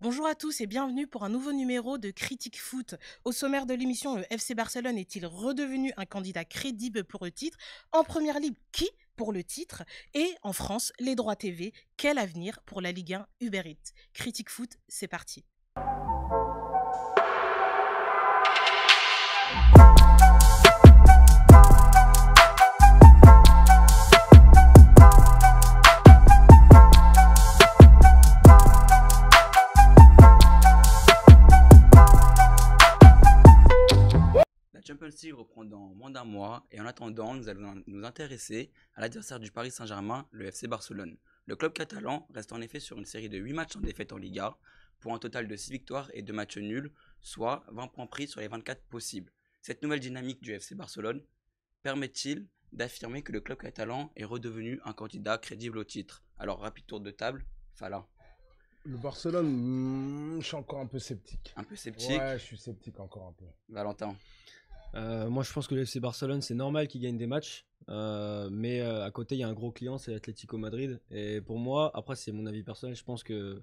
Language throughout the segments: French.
Bonjour à tous et bienvenue pour un nouveau numéro de Critique Foot. Au sommaire de l'émission, le FC Barcelone est-il redevenu un candidat crédible pour le titre? En première ligue, qui pour le titre? Et en France, les droits TV, quel avenir pour la Ligue 1 Uber Eats? Critique Foot, c'est parti. La Champions League reprend dans moins d'un mois et en attendant, nous allons nous intéresser à l'adversaire du Paris Saint-Germain, le FC Barcelone. Le club catalan reste en effet sur une série de 8 matchs en défaite en Liga, pour un total de 6 victoires et 2 matchs nuls, soit 20 points pris sur les 24 possibles. Cette nouvelle dynamique du FC Barcelone permet-il d'affirmer que le club catalan est redevenu un candidat crédible au titre? Alors, rapide tour de table, Fala. Le Barcelone, je suis encore un peu sceptique. Un peu sceptique. Ouais, je suis sceptique encore un peu. Valentin. Moi, je pense que le FC Barcelone, c'est normal qu'il gagne des matchs. Mais à côté, il y a un gros client, c'est l'Atlético Madrid. Et pour moi, après, c'est mon avis personnel, je pense que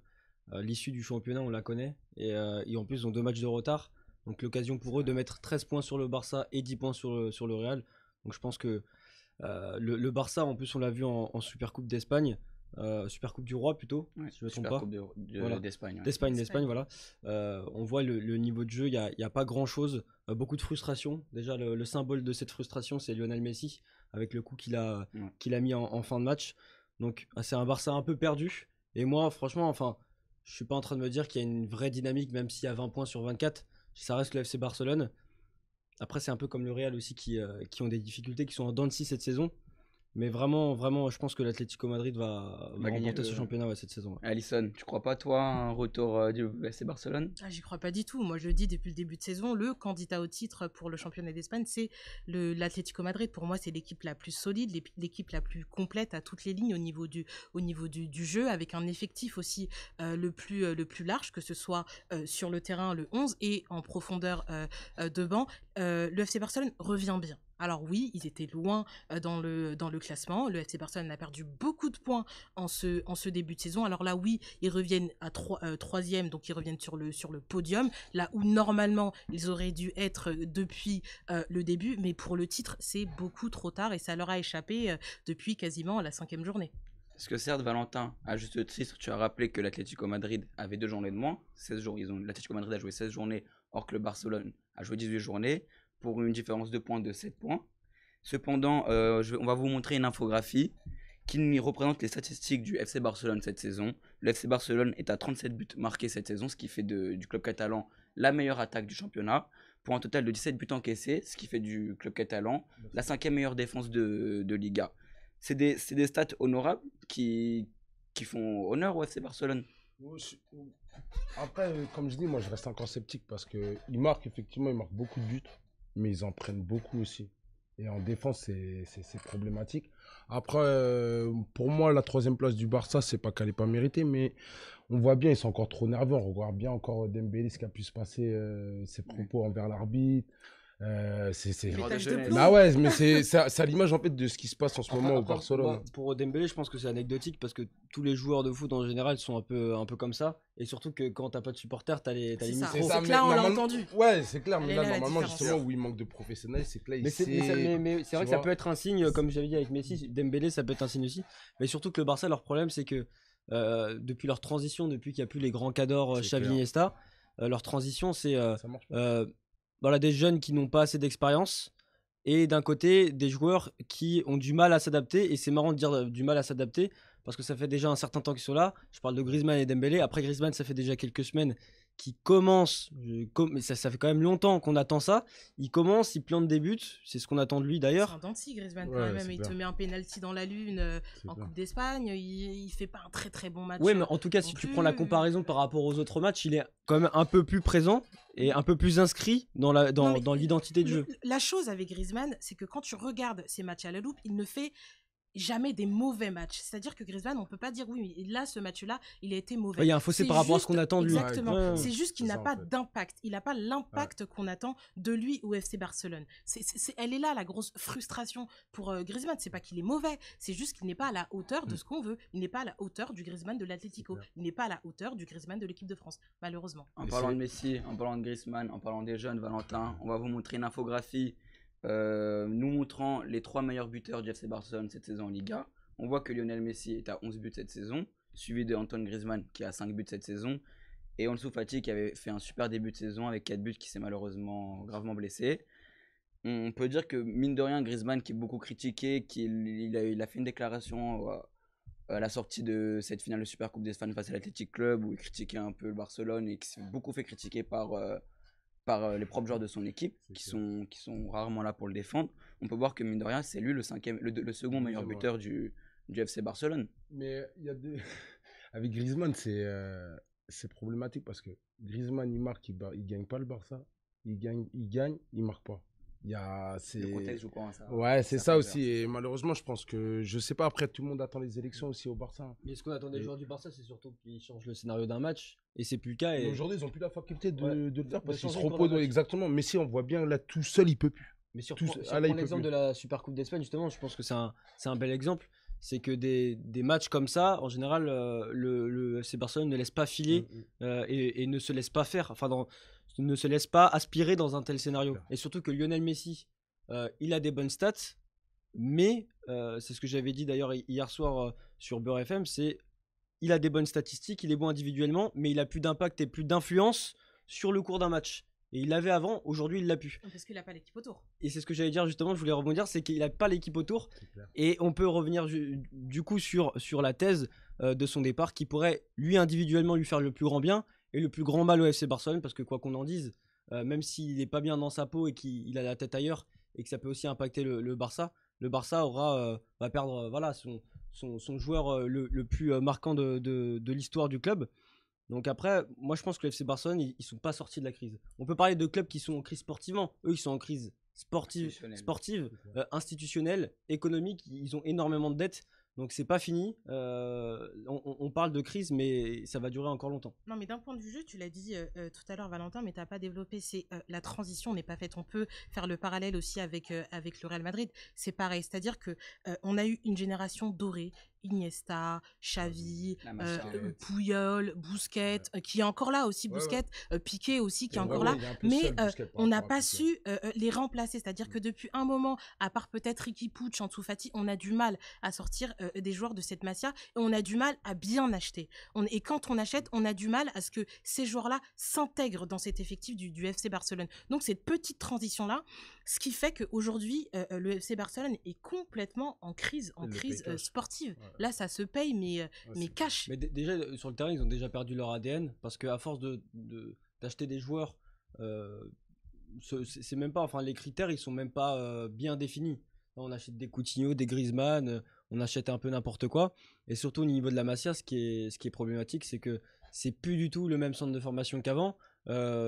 l'issue du championnat, on la connaît. Et en plus, ils ont 2 matchs de retard. Donc, l'occasion pour eux de mettre 13 points sur le Barça et 10 points sur le Real. Donc, je pense que le Barça, en plus, on l'a vu en Supercoupe d'Espagne. Supercoupe du Roi plutôt, Ouais, si je me trompe pas. Voilà. d'Espagne. Ouais. D'Espagne, voilà. On voit le niveau de jeu, il n'y a pas grand chose. Beaucoup de frustration. Déjà, le symbole de cette frustration, c'est Lionel Messi, avec le coup qu'il a mis en fin de match. Donc, c'est un Barça un peu perdu. Et moi, franchement, enfin, je suis pas en train de me dire qu'il y a une vraie dynamique, même s'il y a 20 points sur 24. Ça reste le FC Barcelone. Après, c'est un peu comme le Real aussi qui ont des difficultés, qui sont en dents de scie cette saison. Mais vraiment, je pense que l'Atlético Madrid va remporter ce championnat cette saison. Ouais. Alisson, tu crois pas toi un retour du FC Barcelone? J'y crois pas du tout. Moi, je le dis depuis le début de saison, le candidat au titre pour le championnat d'Espagne, c'est l'Atlético Madrid. Pour moi, c'est l'équipe la plus solide, l'équipe la plus complète à toutes les lignes au niveau du jeu, avec un effectif aussi le plus large, que ce soit sur le terrain, le 11, et en profondeur de banc. Le FC Barcelone revient bien. Alors oui, ils étaient loin dans le classement. Le FC Barcelone a perdu beaucoup de points en ce début de saison. Alors là, oui, ils reviennent à 3e, donc ils reviennent sur le podium, là où normalement ils auraient dû être depuis le début. Mais pour le titre, c'est beaucoup trop tard et ça leur a échappé depuis quasiment la 5e journée. Parce que certes, Valentin, à juste titre, tu as rappelé que l'Atlético Madrid avait 2 journées de moins. 16 jours, l'Atlético Madrid a joué 16 journées, or que le Barcelone a joué 18 journées, pour une différence de points de 7 points. Cependant, on va vous montrer une infographie qui représente les statistiques du FC Barcelone cette saison. Le FC Barcelone est à 37 buts marqués cette saison, ce qui fait du club catalan la meilleure attaque du championnat, pour un total de 17 buts encaissés, ce qui fait du club catalan la 5e meilleure défense de Liga. C'est des stats honorables qui font honneur au FC Barcelone. Après, comme je dis, moi je reste encore sceptique parce qu'ils marquent beaucoup de buts, mais ils en prennent beaucoup aussi. Et en défense, c'est problématique. Après, pour moi, la 3e place du Barça, c'est pas qu'elle n'est pas méritée, mais on voit bien, ils sont encore trop nerveux. On regarde bien encore Dembélé, ce qui a pu se passer, ses propos envers l'arbitre. Bah ouais, mais c'est à l'image en fait de ce qui se passe en ce moment au Barcelone. Pour Dembélé, je pense que c'est anecdotique parce que tous les joueurs de foot en général sont un peu comme ça. Et surtout que quand t'as pas de supporters, t'as les micros. C'est clair, on l'a entendu. Ouais, c'est clair, mais là, la normalement, différence. justement, où il manque de professionnels, c'est que là, Mais c'est vrai que ça peut être un signe, comme j'avais dit avec Messi, Dembélé, ça peut être un signe aussi. Mais surtout que le Barça, leur problème, c'est que depuis leur transition, depuis qu'il n'y a plus les grands cadors Xavi, Iniesta, leur transition, c'est voilà, des jeunes qui n'ont pas assez d'expérience et d'un côté des joueurs qui ont du mal à s'adapter. Et c'est marrant de dire du mal à s'adapter parce que ça fait déjà un certain temps qu'ils sont là. Je parle de Griezmann et Dembélé. Après Griezmann, ça fait déjà quelques semaines qu'il commence, mais ça fait quand même longtemps qu'on attend ça. Il commence, il plante des buts, c'est ce qu'on attend de lui d'ailleurs. C'est un denti, Griezmann, quand même. Il te met un penalty dans la lune en Coupe d'Espagne. Il fait pas un très très bon match. Oui, mais en tout cas, si tu prends la comparaison par rapport aux autres matchs, il est quand même un peu plus présent et un peu plus inscrit dans l'identité du jeu. La chose avec Griezmann, c'est que quand tu regardes ses matchs à la loupe, il ne fait jamais des mauvais matchs. C'est-à-dire que Griezmann, on peut pas dire oui, mais là, ce match-là, il a été mauvais. Il y a un fossé par rapport à ce qu'on attend de lui. Exactement. Ouais, C'est juste qu'il c'est n'a ça, pas en fait. d'impact. Il n'a pas l'impact qu'on attend de lui au FC Barcelone. Elle est là, la grosse frustration pour Griezmann. C'est pas qu'il est mauvais, c'est juste qu'il n'est pas à la hauteur de ce qu'on veut. Il n'est pas à la hauteur du Griezmann de l'Atlético. Il n'est pas à la hauteur du Griezmann de l'équipe de France, malheureusement. En parlant de Messi, en parlant de Griezmann, en parlant des jeunes, Valentin, on va vous montrer une infographie nous montrant les 3 meilleurs buteurs du FC Barcelone cette saison en Liga. On voit que Lionel Messi est à 11 buts cette saison, suivi de Antoine Griezmann qui a 5 buts cette saison, et Ansu Fati qui avait fait un super début de saison avec 4 buts, qui s'est malheureusement gravement blessé. On peut dire que mine de rien, Griezmann qui est beaucoup critiqué, il a fait une déclaration à la sortie de cette finale de Supercoupe d'Espagne face à l'Athletic Club, où il critiquait un peu le Barcelone et qui s'est beaucoup fait critiquer par les propres joueurs de son équipe qui sont rarement là pour le défendre. On peut voir que mine de rien, c'est lui le second meilleur buteur du FC Barcelone. Mais il y a des... avec Griezmann, c'est problématique parce que Griezmann, il marque, il gagne pas le Barça. Il gagne, il marque pas. Le contexte joue pas à ça. Ouais, c'est ça aussi. Et malheureusement, je pense que, je sais pas, après, tout le monde attend les élections aussi au Barça. Mais ce qu'on attend des joueurs du Barça, c'est surtout qu'ils changent le scénario d'un match. Et c'est plus le cas. Et aujourd'hui, ils ont plus la faculté de le faire parce qu'ils se changer reposent. le cours d'un Exactement. Mais si on voit bien, là, tout seul, il peut plus. Mais Tout- si on ah, là, il prend peut l'exemple plus. de la Supercoupe d'Espagne, justement, je pense que c'est un bel exemple. C'est que des matchs comme ça, en général, le FC Barcelone ne laisse pas filer et ne se laisse pas faire. Enfin, ne se laisse pas aspirer dans un tel scénario. Et surtout que Lionel Messi, il a des bonnes stats, mais c'est ce que j'avais dit d'ailleurs hier soir sur Beurre FM, c'est il a des bonnes statistiques, il est bon individuellement, mais il a plus d'impact et plus d'influence sur le cours d'un match. Et il l'avait avant, aujourd'hui il l'a plus. Parce qu'il n'a pas l'équipe autour. Et c'est ce que j'allais dire justement, je voulais rebondir, c'est qu'il n'a pas l'équipe autour. Et on peut revenir du coup sur la thèse de son départ qui pourrait lui individuellement lui faire le plus grand bien et le plus grand mal au FC Barcelone, parce que quoi qu'on en dise, même s'il n'est pas bien dans sa peau et qu'il a la tête ailleurs et que ça peut aussi impacter le Barça va perdre voilà, son joueur le plus marquant de l'histoire du club. Donc après, moi je pense que le FC Barcelone, ils sont pas sortis de la crise. On peut parler de clubs qui sont en crise sportivement. Eux, ils sont en crise sportive, institutionnelle, économique. Ils ont énormément de dettes. Donc c'est pas fini. On parle de crise, mais ça va durer encore longtemps. Non, mais d'un point de vue jeu, tu l'as dit tout à l'heure, Valentin, mais tu n'as pas développé. C'est la transition n'est pas faite. On peut faire le parallèle aussi avec le Real Madrid. C'est pareil, c'est-à-dire que on a eu une génération dorée. Iniesta, Xavi, Puyol, Busquets, qui est encore là aussi, Busquets, Piqué aussi, qui est encore là, mais on n'a pas su les remplacer, c'est-à-dire que depuis un moment, à part peut-être Riqui Puig, Ansu Fati, on a du mal à sortir des joueurs de cette Masia, et on a du mal à bien acheter. Et quand on achète, on a du mal à ce que ces joueurs-là s'intègrent dans cet effectif du FC Barcelone. Donc cette petite transition-là, ce qui fait qu'aujourd'hui, le FC Barcelone est complètement en crise sportive. Ouais. Là, ça se paye, mais cash. Mais déjà, sur le terrain, ils ont déjà perdu leur ADN parce qu'à force d'acheter des joueurs, c'est même pas, enfin, les critères, ils sont même pas bien définis. On achète des Coutinho, des Griezmann, on achète un peu n'importe quoi. Et surtout au niveau de la Masia, ce qui est problématique, c'est que c'est plus du tout le même centre de formation qu'avant.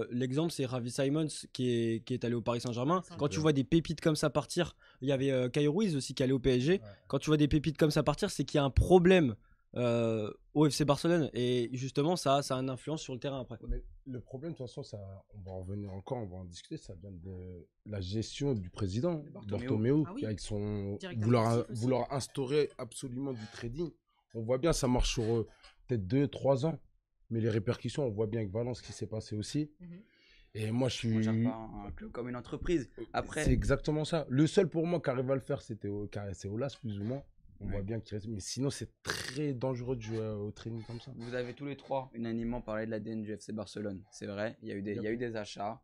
L'exemple, c'est Ravi Simons qui est allé au Paris Saint-Germain. Quand tu vois des pépites comme ça partir, il y avait Kai Ruiz aussi qui allait au PSG. Ouais. Quand tu vois des pépites comme ça partir, c'est qu'il y a un problème au FC Barcelone. Et justement, ça a une influence sur le terrain après. Mais le problème, de toute façon, on va en revenir encore, on va en discuter. Ça vient de la gestion du président, Bartomeu, qui avec son vouloir instaurer absolument du trading. On voit bien, ça marche sur peut-être 2-3 ans. Mais les répercussions, on voit bien avec Valence ce qui s'est passé aussi. Et moi, je suis. Pas un club comme une entreprise. Après. C'est exactement ça. Le seul pour moi qui arrive à le faire, c'est Aulas, plus ou moins. On voit bien qu'il reste. Mais sinon, c'est très dangereux de jouer au training comme ça. Vous avez tous les trois unanimement parlé de l'ADN du FC Barcelone. C'est vrai. Il y a eu des achats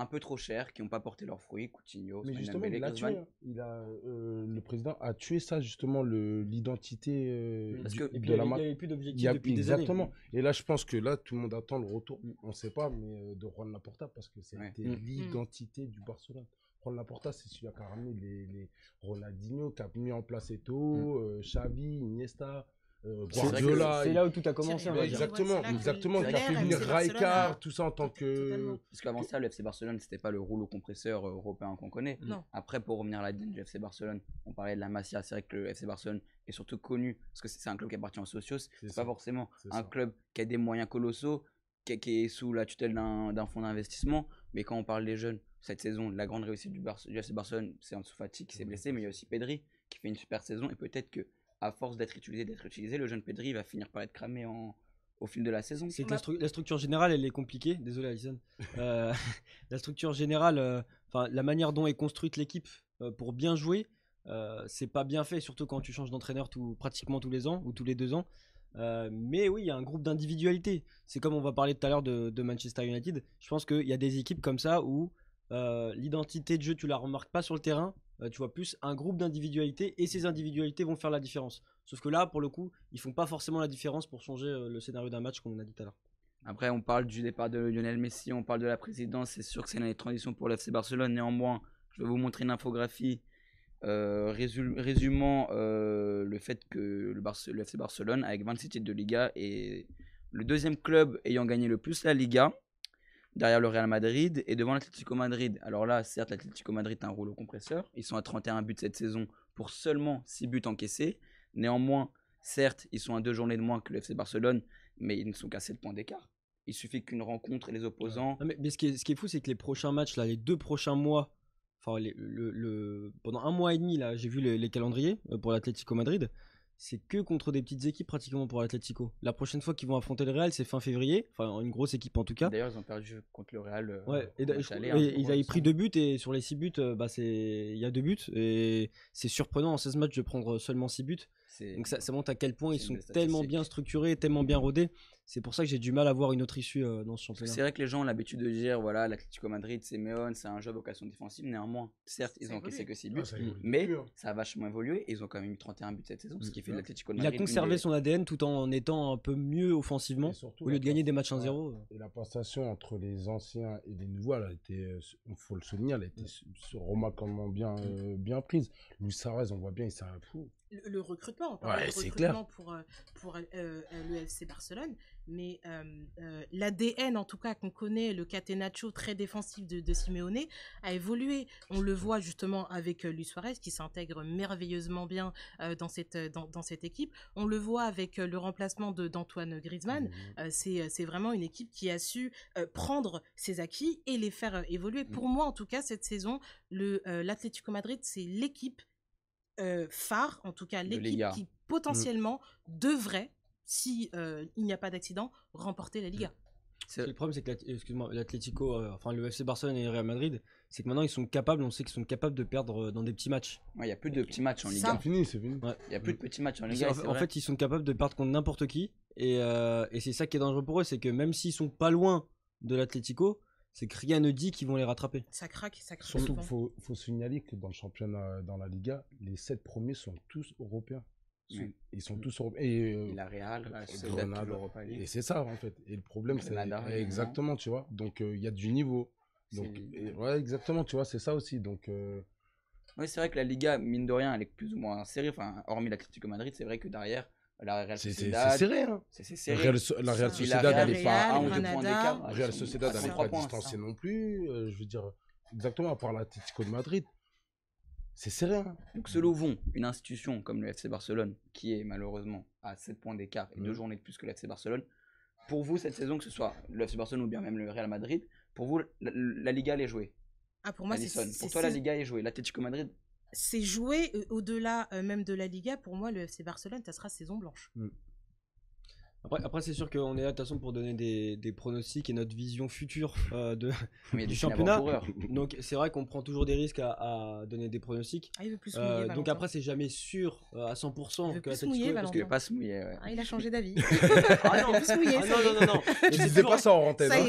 un peu trop chers qui n'ont pas porté leurs fruits. Coutinho, mais justement, le président a tué ça, justement, l'identité de la marque. Il n'y avait plus d'objectifs depuis des années. Exactement. Et là, je pense que là, tout le monde attend le retour. On ne sait pas, mais de Juan Laporta, parce que c'était l'identité du Barcelone. Juan Laporta, c'est celui qui a ramené les Ronaldinho, qui a mis en place Eto'o, Xavi, Iniesta. Guardiola. C'est là où tout a commencé. Exactement, exactement. Qui a fait venir Rijkaard, tout ça en tant que. Parce qu'avant ça, le FC Barcelone, c'était pas le rouleau compresseur européen qu'on connaît. Non. Après, pour revenir à la du FC Barcelone, on parlait de la Masia. C'est vrai que le FC Barcelone est surtout connu parce que c'est un club qui appartient aux socios. C'est pas forcément un club qui a des moyens colossaux, qui est sous la tutelle d'un fonds d'investissement. Mais quand on parle des jeunes, cette saison, la grande réussite du FC Barcelone, c'est Ansu Fati qui s'est blessé, mais il y a aussi Pedri qui fait une super saison. Et peut-être que à force d'être utilisé, le jeune Pedri va finir par être cramé au fil de la saison. C'est que la structure générale, elle est compliquée. Désolé, Alison. La structure générale, la manière dont est construite l'équipe pour bien jouer, c'est pas bien fait, surtout quand tu changes d'entraîneur pratiquement tous les ans ou tous les 2 ans. Mais oui, il y a un groupe d'individualité. C'est comme on va parler tout à l'heure de Manchester United. Je pense qu'il y a des équipes comme ça où l'identité de jeu, tu la remarques pas sur le terrain. Tu vois plus un groupe d'individualités et ces individualités vont faire la différence. Sauf que là, pour le coup, ils font pas forcément la différence pour changer le scénario d'un match, comme on a dit tout à l'heure. Après, on parle du départ de Lionel Messi, on parle de la présidence. C'est sûr que c'est une année de transition pour l'FC Barcelone. Néanmoins, je vais vous montrer une infographie résumant le fait que le FC Barcelone, avec 26 titres de Liga, est le deuxième club ayant gagné le plus la Liga, derrière le Real Madrid et devant l'Atlético Madrid. Alors là, certes, l'Atlético Madrid a un rouleau compresseur. Ils sont à 31 buts cette saison pour seulement 6 buts encaissés. Néanmoins, certes, ils sont à 2 journées de moins que le FC Barcelone, mais ils ne sont qu'à 7 points d'écart. Il suffit qu'une rencontre et les opposants... Non, mais ce qui est fou, c'est que les prochains matchs, là, les 2 prochains mois, pendant 1 mois et demi, là, j'ai vu les calendriers pour l'Atlético Madrid. C'est que contre des petites équipes pratiquement pour l'Atlético. La prochaine fois qu'ils vont affronter le Real, c'est fin février. Enfin, une grosse équipe en tout cas. D'ailleurs, ils ont perdu contre le Real. Ils avaient pris 2 buts et sur les 6 buts, il y a 2 buts. Et c'est surprenant en 16 matchs de prendre seulement 6 buts. Donc ça montre à quel point ils sont tellement bien structurés, tellement bien rodés. C'est pour ça que j'ai du mal à voir une autre issue dans ce championnat. C'est vrai que les gens ont l'habitude de dire voilà, l'Atlético Madrid, c'est Simeone, c'est un jeu à vocation défensive. Néanmoins, certes, ils ont encaissé que 6 buts, mais ça a vachement évolué. Et ils ont quand même eu 31 buts cette saison, ce qui fait de l'Atlético Madrid. Il a conservé son ADN tout en étant un peu mieux offensivement, au lieu de gagner des matchs 1-0. Et la passation entre les anciens et les nouveaux, elle a été, il faut le souligner, elle a été remarquablement bien prise. Luis Suarez, on voit bien, il s'est un fou. Le recrutement, on parle de recrutement pour le FC Barcelone, mais l'ADN en tout cas qu'on connaît, le catenaccio très défensif de Simeone a évolué. On le voit justement avec Luis Suarez qui s'intègre merveilleusement bien dans cette équipe. On le voit avec le remplacement d'Antoine Griezmann. C'est vraiment une équipe qui a su prendre ses acquis et les faire évoluer. Pour moi en tout cas cette saison, l'Atlético Madrid c'est l'équipe phare, en tout cas l'équipe qui potentiellement devrait, si il n'y a pas d'accident, remporter la Liga. Le problème c'est que l'Atlético, le FC Barcelone et le Real Madrid, c'est que maintenant ils sont capables, on sait qu'ils sont capables de perdre dans des petits matchs. Il n'y a plus de petits matchs en Liga. C'est fini. Il n'y a plus de petits matchs en Liga. En fait, ils sont capables de perdre contre n'importe qui et c'est ça qui est dangereux pour eux, c'est que même s'ils sont pas loin de l'Atlético, c'est que rien ne dit qu'ils vont les rattraper. Ça craque. Surtout, faut signaler que dans le championnat, dans la Liga, les 7 premiers sont tous européens. Ils sont tous européens. Et la Real, l'Europa League. Et c'est ça, en fait. Et le problème, c'est exactement, tu vois. Donc, il y a du niveau. Donc, exactement, tu vois, c'est ça aussi. Donc, oui, c'est vrai que la Liga, mine de rien, elle est plus ou moins serrée. Enfin, hormis l'Atlético Madrid, c'est vrai que derrière, la Real Sociedad, c'est serré, hein. C'est serré. La Real Sociedad, elle n'est pas à 1 ou 2 points d'écart. La Real Sociedad, elle n'est pas distancée non plus. Je veux dire, exactement, à part l'Atlético de Madrid, c'est serré. Hein. Donc, selon vous, une institution comme le FC Barcelone, qui est malheureusement à 7 points d'écart et 2 journées de plus que le FC Barcelone, pour vous, cette saison, que ce soit le FC Barcelone ou bien même le Real Madrid, pour vous, la Liga, elle est jouée. Pour moi, pour toi, la Liga est jouée. L'Atlético Madrid, c'est joué au-delà même de la Liga. Pour moi, le FC Barcelone, ça sera saison blanche. Après c'est sûr qu'on est là de toute façon pour donner des pronostics et notre vision future du championnat. Donc c'est vrai qu'on prend toujours des risques à donner des pronostics. Il veut plus se mouiller, donc après c'est jamais sûr à 100% que l'Atlético, parce qu'il veut pas se mouiller. Il a changé d'avis. Non. Tu disais pas ça en antenne. Ça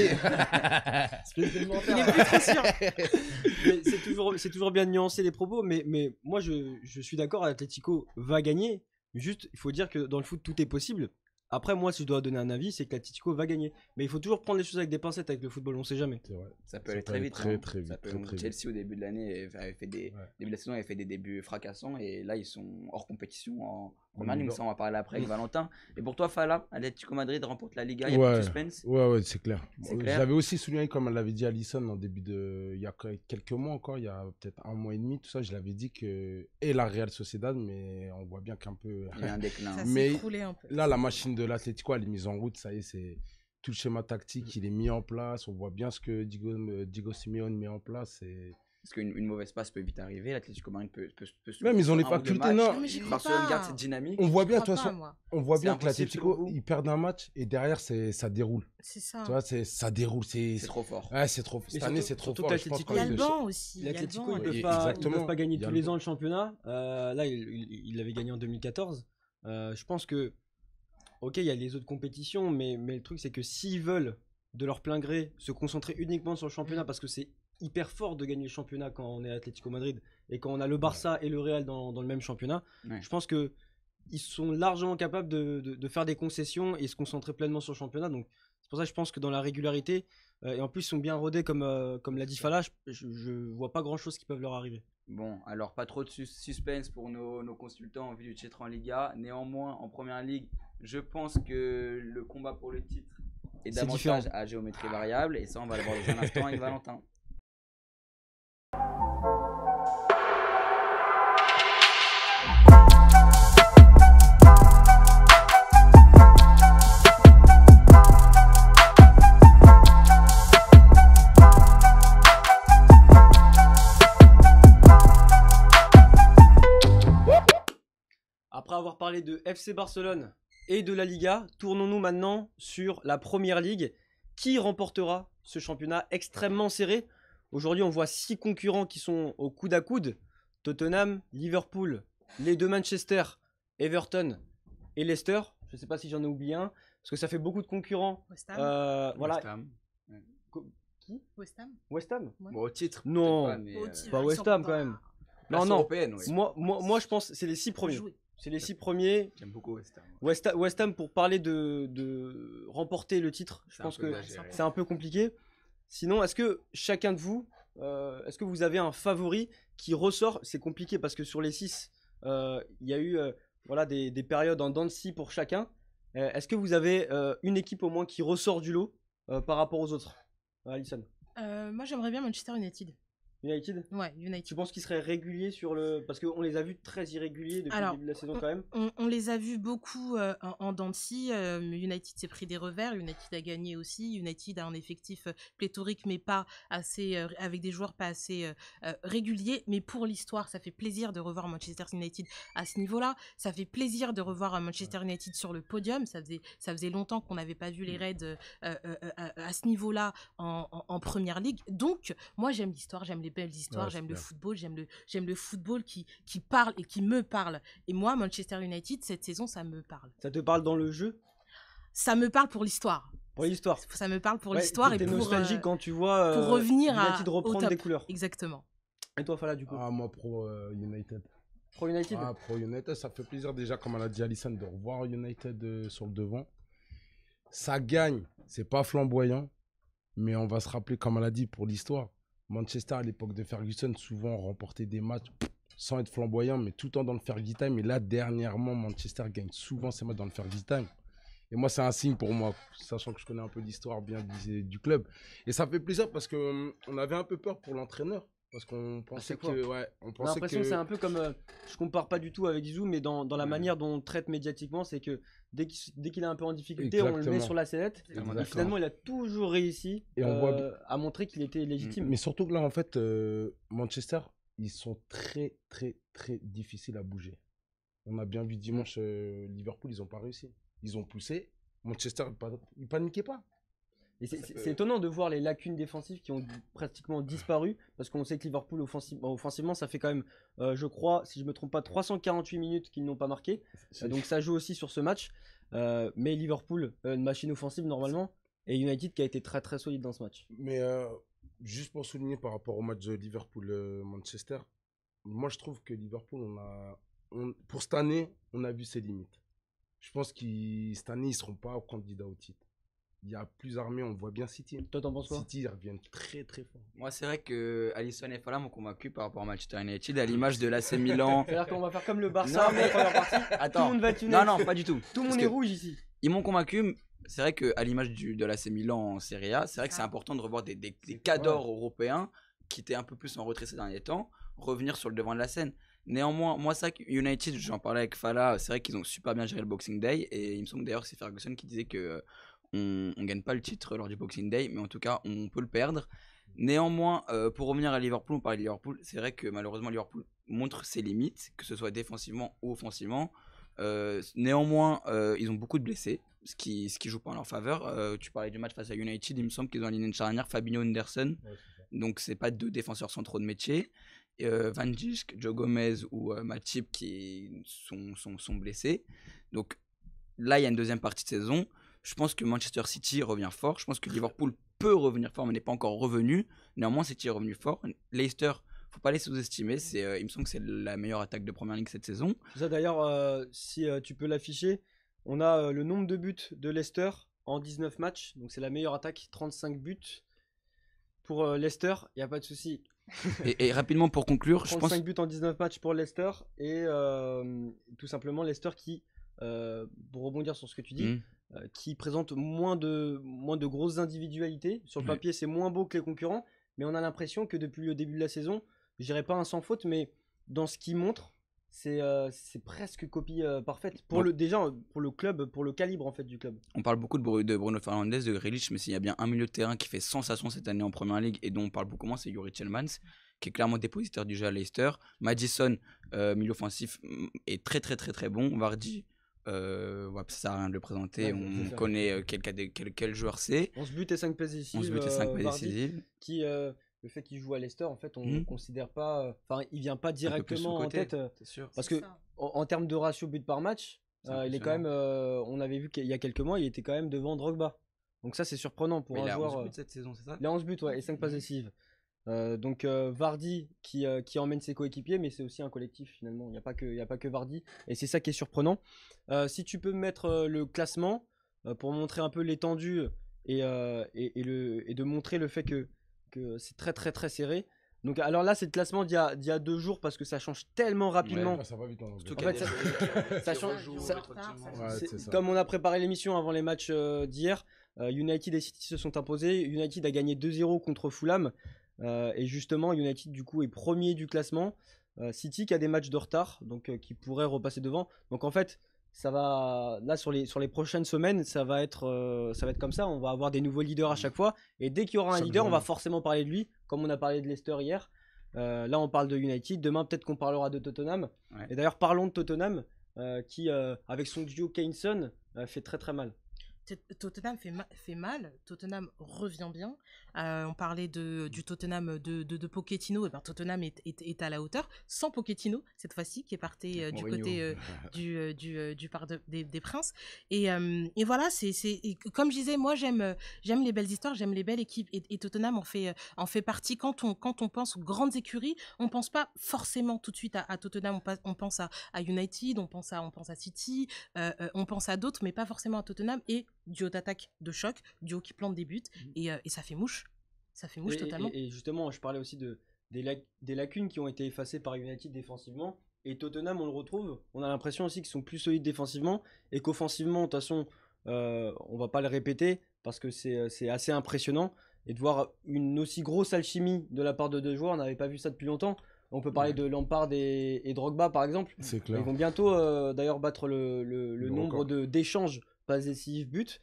y est. Il est plus très sûr. Mais c'est toujours bien de nuancer les propos, mais moi je suis d'accord, l'Atlético va gagner. Juste, il faut dire que dans le foot, tout est possible. Après, moi, si je dois donner un avis, c'est que l'Atlético va gagner. Mais il faut toujours prendre les choses avec des pincettes avec le football, on sait jamais. C'est vrai. Ça peut aller très vite. Très, hein. très vite. Ça peut- Très, très vite. Chelsea, au début de l'année, avait fait début de la saison, avait fait des débuts fracassants. Et là, ils sont hors compétition en première ligne. Ça, on va parler après avec Valentin. Et pour toi, Fala, Atlético Madrid remporte la Liga. Il y a plus de suspense. Ouais, c'est clair. C'est clair. J'avais aussi souligné, comme elle l'avait dit Alisson en début de. Il y a quelques mois encore, il y a peut-être 1 mois et demi, tout ça, je l'avais dit que. Et la Real Sociedad, mais on voit bien qu'un peu. Il y a un déclin. Ça Mais s'est écroulé un peu. là, la machine de l'Atlético, elle est mise en route. Ça y est, c'est tout le schéma tactique, il est mis en place. On voit bien ce que Diego Simeone met en place. Parce qu'une mauvaise passe peut vite arriver. L'Atlético Madrid peut se Même ils ont les un ou deux facultés, matchs. non. Non, mais j'y crois Barcelone pas. garde cette dynamique. On voit bien, Je de toute crois pas, façon, moi. on voit C'est bien que impossible selon l'Atlético, vous ils perdent un match et derrière, ça déroule. C'est ça. Tu vois, ça déroule. C'est trop fort. Ouais, c'est trop. Cette année, c'est trop surtout fort. que et je pense l'Atlético, Il y a que le banc aussi. il y a le L'Atlético, banc, ils ouais. peuvent Et pas, exactement. ils peuvent pas gagner Il y a tous le les banc. ans le championnat. Là, il avait gagné en 2014. Je pense que, ok, il y a les autres compétitions, mais le truc, c'est que s'ils veulent, de leur plein gré, se concentrer uniquement sur le championnat, parce que c'est hyper fort de gagner le championnat quand on est Atlético Madrid et quand on a le Barça et le Real dans le même championnat, Ouais. je pense que ils sont largement capables de faire des concessions et se concentrer pleinement sur le championnat. Donc c'est pour ça que je pense que dans la régularité, et en plus ils sont bien rodés comme l'a dit Fala, je vois pas grand chose qui peuvent leur arriver. Bon, alors pas trop de suspense pour nos consultants en vue du titre en Liga. Néanmoins, en première ligue, je pense que le combat pour le titre est C'est davantage différent. à géométrie variable. Et ça, on va le voir dans un instant avec Valentin. Après avoir parlé de FC Barcelone et de la Liga, tournons-nous maintenant sur la Première Ligue. Qui remportera ce championnat extrêmement serré? Aujourd'hui, on voit 6 concurrents qui sont au coude à coude. Tottenham, Liverpool, les deux Manchester, Everton et Leicester. Je ne sais pas si j'en ai oublié un, parce que ça fait beaucoup de concurrents. West Ham. Voilà. West Ham. Qui? West Ham. West Ham? Ouais. Bon, au titre. Non. peut-être pas, mais, Au titre, pas ils West sont Ham, pas- quand même. place Non. européenne, oui. Moi, je pense que c'est les 6 premiers. Jouer. C'est les 6 premiers. J'aime beaucoup West Ham. West Ham, pour parler de remporter le titre, je C'est pense un peu que exagéré. c'est un peu compliqué. Sinon, est-ce que chacun de vous, est-ce que vous avez un favori qui ressort? C'est compliqué parce que sur les 6, il y a eu voilà, des périodes en dents de scie pour chacun. Est-ce que vous avez une équipe au moins qui ressort du lot par rapport aux autres? Alisson. Moi, j'aimerais bien Manchester United. United? Ouais, United. Tu penses qu'ils seraient réguliers sur le... Parce qu'on les a vus très irréguliers depuis Alors, le début de la saison quand même. On les a vus beaucoup en dents de scie. United s'est pris des revers. United a gagné aussi. United a un effectif pléthorique, mais pas assez, avec des joueurs pas assez réguliers. Mais pour l'histoire, ça fait plaisir de revoir Manchester United à ce niveau-là. Ça fait plaisir de revoir Manchester United sur le podium. Ça faisait longtemps qu'on n'avait pas vu les Reds à ce niveau-là en première ligue. Donc, moi, j'aime l'histoire, j'aime les belles histoires, Ouais, j'aime c'est le clair. football, j'aime le football qui parle et qui me parle. Et moi, Manchester United, cette saison, ça me parle. Ça te parle dans le jeu? Ça me parle pour l'histoire. Pour l'histoire. Ça me parle pour Ouais, l'histoire et t'es pour nostalgique quand tu vois pour revenir United au reprendre top. des couleurs. Exactement. Et toi, Fala, du coup? Ah, moi, pro United. Pro United? Ah, pro United, ça fait plaisir déjà, comme elle a dit Alisson, de revoir United sur le devant. Ça gagne, c'est pas flamboyant, mais on va se rappeler, comme elle a dit, pour l'histoire. Manchester, à l'époque de Ferguson, souvent remportait des matchs sans être flamboyant, mais tout le temps dans le Fergie Time. Et là, dernièrement, Manchester gagne souvent ses matchs dans le Fergie Time. Et moi, c'est un signe pour moi, sachant que je connais un peu l'histoire bien du club. Et ça fait plaisir parce qu'on avait un peu peur pour l'entraîneur. Parce qu'on pensait chaque fois. que... Ouais, on J'ai pensait l'impression que c'est un peu comme... je compare pas du tout avec Zizou, mais dans la manière dont on traite médiatiquement, c'est que dès qu'il est un peu en difficulté, on le met Exactement. sur la sellette. Exactement. Et finalement, il a toujours réussi Et on voit à montrer qu'il était légitime. Mais surtout que là, en fait, Manchester, ils sont très, très, très difficiles à bouger. On a bien vu dimanche, Liverpool, ils n'ont pas réussi. Ils ont poussé. Manchester, ils paniquaient pas. Et c'est étonnant de voir les lacunes défensives qui ont pratiquement disparu, parce qu'on sait que Liverpool offensivement, ça fait quand même, je crois, si je me trompe pas, 348 minutes qu'ils n'ont pas marqué. Donc ça joue aussi sur ce match. Mais Liverpool, une machine offensive normalement, et United qui a été très très solide dans ce match. Mais juste pour souligner par rapport au match de Liverpool-Manchester, moi je trouve que Liverpool, pour cette année, on a vu ses limites. Je pense que cette année, ils ne seront pas candidats au titre. Il y a plus armé, on voit bien City. Toi, t'en penses quoi? City, ils reviennent très très fort. Moi, c'est vrai que Alisson et Fala m'ont convaincu par rapport à Manchester United, à l'image de l'AC Milan. C'est-à-dire qu'on va faire comme le Barça, Non, mais- en première partie. Attends. Tout le monde va tuner. Non, non, pas du tout. Tout le monde Parce est que rouge ici. Ils m'ont convaincu. C'est vrai qu'à l'image de l'AC Milan en Serie A, c'est vrai que c'est important de revoir des cadors européens qui étaient un peu plus en retrait ces derniers temps, revenir sur le devant de la scène. Néanmoins, moi, ça, United, j'en parlais avec Fala, c'est vrai qu'ils ont super bien géré le Boxing Day. Et il me semble d'ailleurs que c'est Ferguson qui disait que on gagne pas le titre lors du Boxing Day, mais en tout cas, on peut le perdre. Néanmoins, pour revenir à Liverpool, on parlait de Liverpool, c'est vrai que malheureusement, Liverpool montre ses limites, que ce soit défensivement ou offensivement. Néanmoins, ils ont beaucoup de blessés, ce qui joue pas en leur faveur. Tu parlais du match face à United, il me semble qu'ils ont aligné une charnière, Fabinho Henderson. Ouais, Donc, c'est pas deux défenseurs centraux de métier. Van Dijk, Joe Gomez ou Matip qui sont blessés. Donc, là, il y a une deuxième partie de saison. Je pense que Manchester City revient fort. Je pense que Liverpool peut revenir fort, mais n'est pas encore revenu. Néanmoins, City est revenu fort. Leicester, faut pas les sous-estimer. Il me semble que c'est la meilleure attaque de Première Ligue cette saison. Ça d'ailleurs, si tu peux l'afficher, on a le nombre de buts de Leicester en 19 matchs. Donc c'est la meilleure attaque, 35 buts. Pour Leicester, il n'y a pas de souci. Et rapidement pour conclure, je 35 pense... buts en 19 matchs pour Leicester. Et tout simplement Leicester qui, pour rebondir sur ce que tu dis, qui présente moins de grosses individualités. Sur le Ouais. papier, c'est moins beau que les concurrents. Mais on a l'impression que depuis le début de la saison, je dirais pas un sans faute, mais dans ce qu'il montre, c'est presque copie parfaite. Déjà, pour le club, pour le calibre en fait du club. On parle beaucoup de Bruno Fernandes, de Grealish, mais s'il y a bien un milieu de terrain qui fait sensation cette année en Première Ligue et dont on parle beaucoup moins, c'est Yuri Tielemans, qui est clairement dépositaire du jeu à Leicester. Madison, milieu offensif, est très très très très bon. Vardy, ça sert à rien de le présenter, Ouais, c'est on ça. connaît quel joueur c'est. 11 buts et 5 passes décisives. 11 buts et 5 passes Vardy, décisives. qui, le fait qu'il joue à Leicester, en fait, on ne considère pas. Enfin, il vient pas Un peu plus directement en sous-coté, tête. c'est sûr. Parce que en termes de ratio but par match, C'est il est quand même. On avait vu qu'il y a quelques mois, il était quand même devant Drogba. Donc ça, c'est surprenant pour Mais un il a joueur. 11 buts cette saison, c'est ça? Il a 11 buts, ouais, et 5 passes décisives. Donc Vardy qui emmène ses coéquipiers, mais c'est aussi un collectif finalement. Il n'y a pas que Vardy, et c'est ça qui est surprenant. Si tu peux mettre le classement pour montrer un peu l'étendue et de montrer le fait que c'est très très très serré. Donc alors là, c'est le classement d'il y a 2 jours parce que ça change tellement rapidement. Ah, ça va vite en Surtout Angleterre. qu'il y a En fait, des ça qui change- rejouent ça- tranquillement. Ouais, C'est- c'est ça. Comme on a préparé l'émission avant les matchs d'hier, United et City se sont imposés. United a gagné 2-0 contre Fulham. Et justement, United du coup est premier du classement. City qui a des matchs de retard, donc qui pourrait repasser devant. Donc en fait, ça va là sur les prochaines semaines, ça va être comme ça. On va avoir des nouveaux leaders à chaque fois. Et dès qu'il y aura un Chaque leader, on va journée. forcément parler de lui, comme on a parlé de Leicester hier. Là, on parle de United. Demain, peut-être qu'on parlera de Tottenham. Ouais. Et d'ailleurs, parlons de Tottenham, qui, avec son duo Kane-Son, fait très très mal. Tottenham fait mal, Tottenham revient bien. On parlait du Tottenham de Pochettino, et ben Tottenham est à la hauteur, sans Pochettino cette fois-ci, qui est parti du Mourinho. côté du Parc des Princes. Et voilà, et comme je disais, moi j'aime les belles histoires, j'aime les belles équipes, et Tottenham en fait partie. Quand on pense aux grandes écuries, on pense pas forcément tout de suite à Tottenham, on pense à United, on pense à City, on pense à d'autres, mais pas forcément à Tottenham. Et duo d'attaque de choc, duo qui plante des buts, et ça fait mouche. Ça fait mouche totalement. Et justement, je parlais aussi des lacunes qui ont été effacées par United défensivement. Et Tottenham, on le retrouve. On a l'impression aussi qu'ils sont plus solides défensivement. Et qu'offensivement, de toute façon, on va pas le répéter parce que c'est assez impressionnant. Et de voir une aussi grosse alchimie de la part de 2 joueurs, on n'avait pas vu ça depuis longtemps. On peut parler de Lampard et Drogba par exemple. C'est Ils clair. vont bientôt d'ailleurs battre le nombre record. d'échanges passes décisives buts.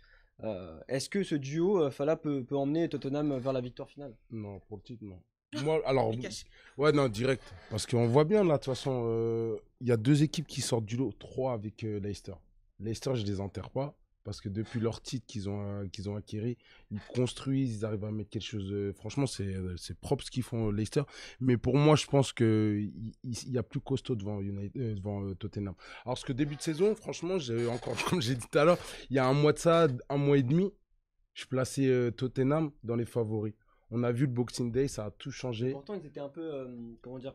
Est-ce que ce duo Fala peut emmener Tottenham vers la victoire finale? Non, pour le titre, non. Moi, alors, Il est caché. ouais, non, direct. Parce qu'on voit bien, là, de toute façon, il y a 2 équipes qui sortent du lot, 3 avec Leicester. Leicester, je les enterre pas. Parce que depuis leur titre qu'ils ont acquis, ils construisent, ils arrivent à mettre quelque chose. Franchement, c'est propre ce qu'ils font Leicester. Mais pour moi, je pense qu'il y a plus costaud devant Tottenham. Alors, ce que début de saison, franchement, comme j'ai dit tout à l'heure, il y a un mois de ça, un mois et demi, je plaçais Tottenham dans les favoris. On a vu le Boxing Day, ça a tout changé. Pourtant, ils étaient un peu. Comment dire?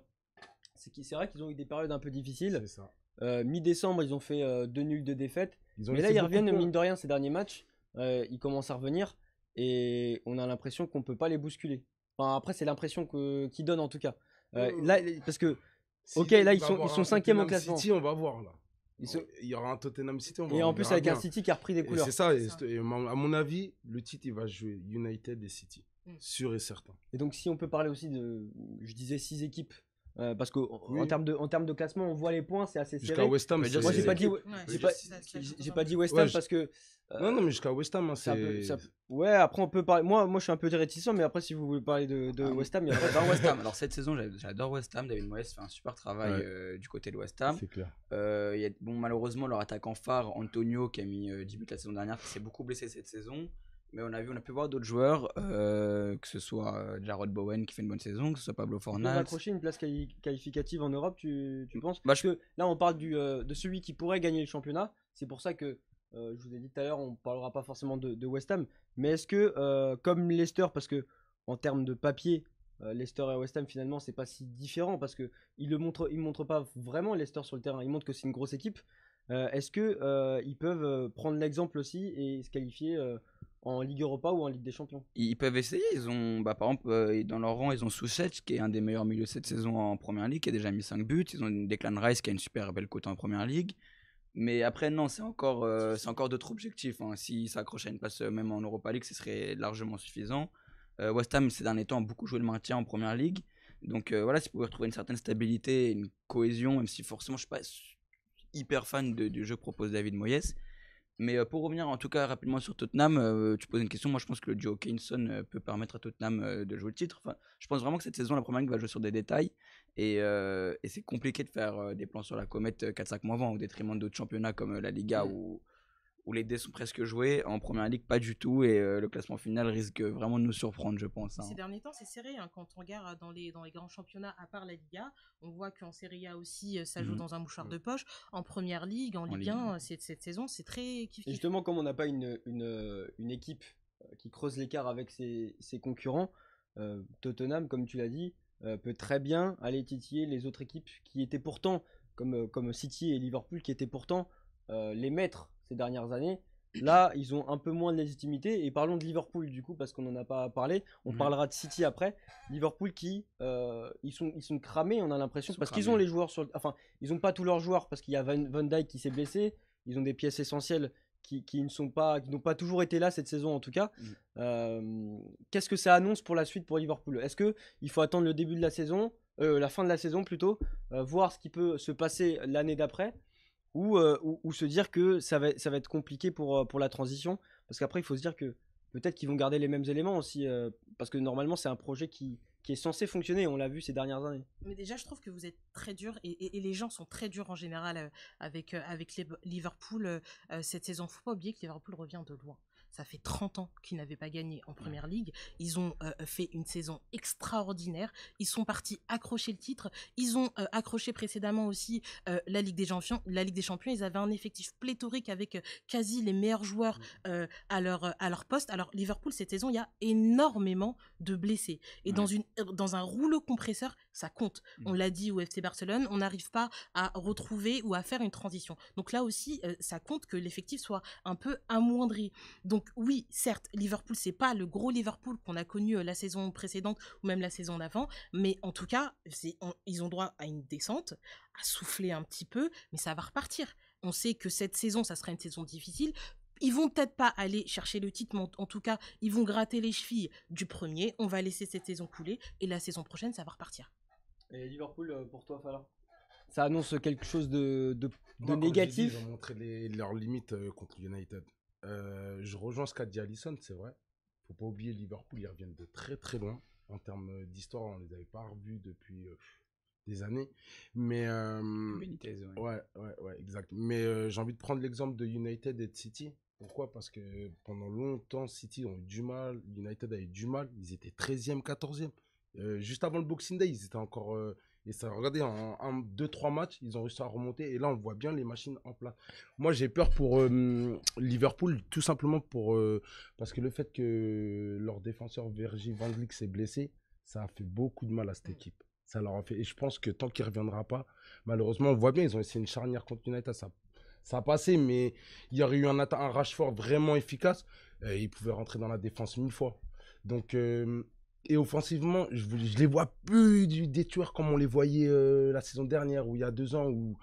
C'est vrai qu'ils ont eu des périodes un peu difficiles. C'est ça. Mi-décembre, ils ont fait 2 nuls de défaite. Mais là, ils reviennent, mine de rien, ces derniers matchs. Ils commencent à revenir et on a l'impression qu'on peut pas les bousculer. Enfin, après, c'est l'impression qu'ils donnent en tout cas. Là, parce que, ok, là, ils sont cinquième au classement. City, on va voir là. Il y aura un Tottenham City. Et en plus, avec un City qui a repris des couleurs. C'est ça. Et à mon avis, le titre, il va jouer United et City. Sûr et certain. Et donc, si on peut parler aussi de, je disais 6 équipes. Parce qu'en termes de classement, on voit les points, c'est assez serré. Jusqu'à West Ham, moi j'ai pas dit West Ham parce que non mais jusqu'à West Ham, ouais, après on peut parler. Moi je suis un peu réticent, mais après si vous voulez parler de West Ham, j'adore West Ham. Alors cette saison, j'adore West Ham. David Moyes fait un super travail du côté de West Ham. C'est clair. Malheureusement, leur attaquant phare Antonio, qui a mis 10 buts la saison dernière, s'est beaucoup blessé cette saison. Mais on a pu voir d'autres joueurs, que ce soit Jarrod Bowen qui fait une bonne saison, que ce soit Pablo Fornals. On va accrocher une place qualificative en Europe, tu penses? Parce que là, on parle de celui qui pourrait gagner le championnat. C'est pour ça que, je vous ai dit tout à l'heure, on ne parlera pas forcément de West Ham. Mais est-ce que, comme Leicester, parce que en termes de papier, Leicester et West Ham, finalement, c'est pas si différent parce qu'ils ne montrent pas vraiment Leicester sur le terrain. Ils montrent que c'est une grosse équipe. Est-ce qu'ils peuvent prendre l'exemple aussi et se qualifier en Ligue Europa ou en Ligue des Champions? Ils peuvent essayer. Ils ont, par exemple, dans leur rang, ils ont Soucek, qui est un des meilleurs milieux cette saison en Première Ligue, qui a déjà mis 5 buts. Ils ont Declan Rice, qui a une super belle cote en Première Ligue. Mais après, non, c'est encore d'autres objectifs. Hein. S'ils s'accrochent à une place même en Europa League, ce serait largement suffisant. West Ham, ces derniers temps, a beaucoup joué le maintien en Première Ligue. Donc voilà, si vous pouvez retrouver une certaine stabilité, une cohésion, même si forcément je ne suis pas hyper fan du jeu que propose David Moyes. Mais pour revenir en tout cas rapidement sur Tottenham, tu poses une question. Moi, je pense que le duo Kane-Son peut permettre à Tottenham de jouer le titre. Enfin, je pense vraiment que cette saison, la Première Ligue va jouer sur des détails. Et c'est compliqué de faire des plans sur la comète 4-5 mois avant, au détriment d'autres championnats comme la Liga où les dés sont presque joués. En Première Ligue, pas du tout. Et le classement final risque vraiment de nous surprendre, je pense. Hein. Ces derniers temps, c'est serré. Hein. Quand on regarde dans les grands championnats, à part la Liga, on voit qu'en Serie A aussi, ça joue dans un mouchoir de poche. En Première Ligue, en Ligue 1, cette saison, c'est très kiff-kiff. Et justement, comme on n'a pas une équipe qui creuse l'écart avec ses concurrents, Tottenham, comme tu l'as dit, peut très bien aller titiller les autres équipes qui étaient pourtant, comme City et Liverpool, qui étaient pourtant les maîtres ces dernières années. Là, ils ont un peu moins de légitimité. Et parlons de Liverpool du coup, parce qu'on n'en a pas parlé. On parlera de City après. Liverpool qui, ils sont cramés, on a l'impression, parce qu'ils ont les joueurs enfin, ils n'ont pas tous leurs joueurs, parce qu'il y a Van Dijk qui s'est blessé. Ils ont des pièces essentielles qui n'ont pas toujours été là cette saison en tout cas. Qu'est-ce que ça annonce pour la suite pour Liverpool? Est-ce qu'il faut attendre le début de la saison, la fin de la saison plutôt, voir ce qui peut se passer l'année d'après, ou se dire que ça va être compliqué pour la transition? Parce qu'après, il faut se dire que peut-être qu'ils vont garder les mêmes éléments aussi, parce que normalement, c'est un projet qui est censé fonctionner, on l'a vu ces dernières années. Mais déjà, je trouve que vous êtes très dur, et les gens sont très durs en général avec Liverpool cette saison. Il ne faut pas oublier que Liverpool revient de loin. Ça fait 30 ans qu'ils n'avaient pas gagné en Première Ligue. Ils ont fait une saison extraordinaire. Ils sont partis accrocher le titre. Ils ont accroché précédemment aussi la Ligue des Champions. Ils avaient un effectif pléthorique avec quasi les meilleurs joueurs à leur poste. Alors Liverpool, cette saison, il y a énormément de blessés. Et dans un rouleau compresseur, ça compte. On l'a dit au FC Barcelone, on n'arrive pas à retrouver ou à faire une transition. Donc là aussi, ça compte que l'effectif soit un peu amoindri. Donc oui, certes, Liverpool, c'est pas le gros Liverpool qu'on a connu la saison précédente ou même la saison d'avant, mais en tout cas, ils ont droit à une descente, à souffler un petit peu, mais ça va repartir. On sait que cette saison, ça sera une saison difficile. Ils vont peut-être pas aller chercher le titre, mais en tout cas, ils vont gratter les chevilles du premier. On va laisser cette saison couler et la saison prochaine, ça va repartir. Et Liverpool, pour toi, Fala, ça annonce quelque chose de Ils négatif? ont montré leurs limites contre United. Je rejoins ce qu'a dit Alisson, c'est vrai. Faut pas oublier Liverpool, ils reviennent de très très loin en termes d'histoire. On les avait pas revus depuis des années. Mais Benitez, ouais, exact. Mais j'ai envie de prendre l'exemple de United et de City. Pourquoi? Parce que pendant longtemps, City ont eu du mal, United a eu du mal. Ils étaient 13e, 14e. Juste avant le Boxing Day, ils étaient encore. Et ça, regardez, en 2-3 matchs, ils ont réussi à remonter. Et là, on voit bien les machines en place. Moi, j'ai peur pour Liverpool, tout simplement parce que le fait que leur défenseur Virgil van Dijk s'est blessé, ça a fait beaucoup de mal à cette équipe. Ça leur a fait. Et je pense que tant qu'il ne reviendra pas, malheureusement, on voit bien, ils ont essayé une charnière contre United. ça passait, mais il y aurait eu un Rashford vraiment efficace, il pouvait rentrer dans la défense 1000 fois. Donc, et offensivement, je les vois plus des tueurs comme on les voyait la saison dernière ou il y a 2 ans, où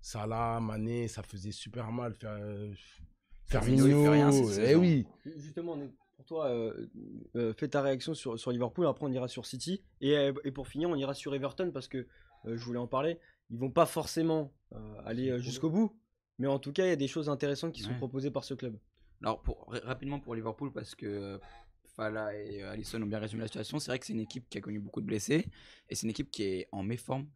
Salah, Mané, ça faisait super mal. Firmino, il fait rien cette saison. Oui. Justement, pour toi, fais ta réaction sur Liverpool, après on ira sur City. Et pour finir, on ira sur Everton parce que je voulais en parler. Ils vont pas forcément aller jusqu'au bout, mais en tout cas, il y a des choses intéressantes qui sont proposées par ce club. Alors, rapidement pour Liverpool, parce que Fala et Alisson ont bien résumé la situation, c'est vrai que c'est une équipe qui a connu beaucoup de blessés et c'est une équipe qui est en méforme,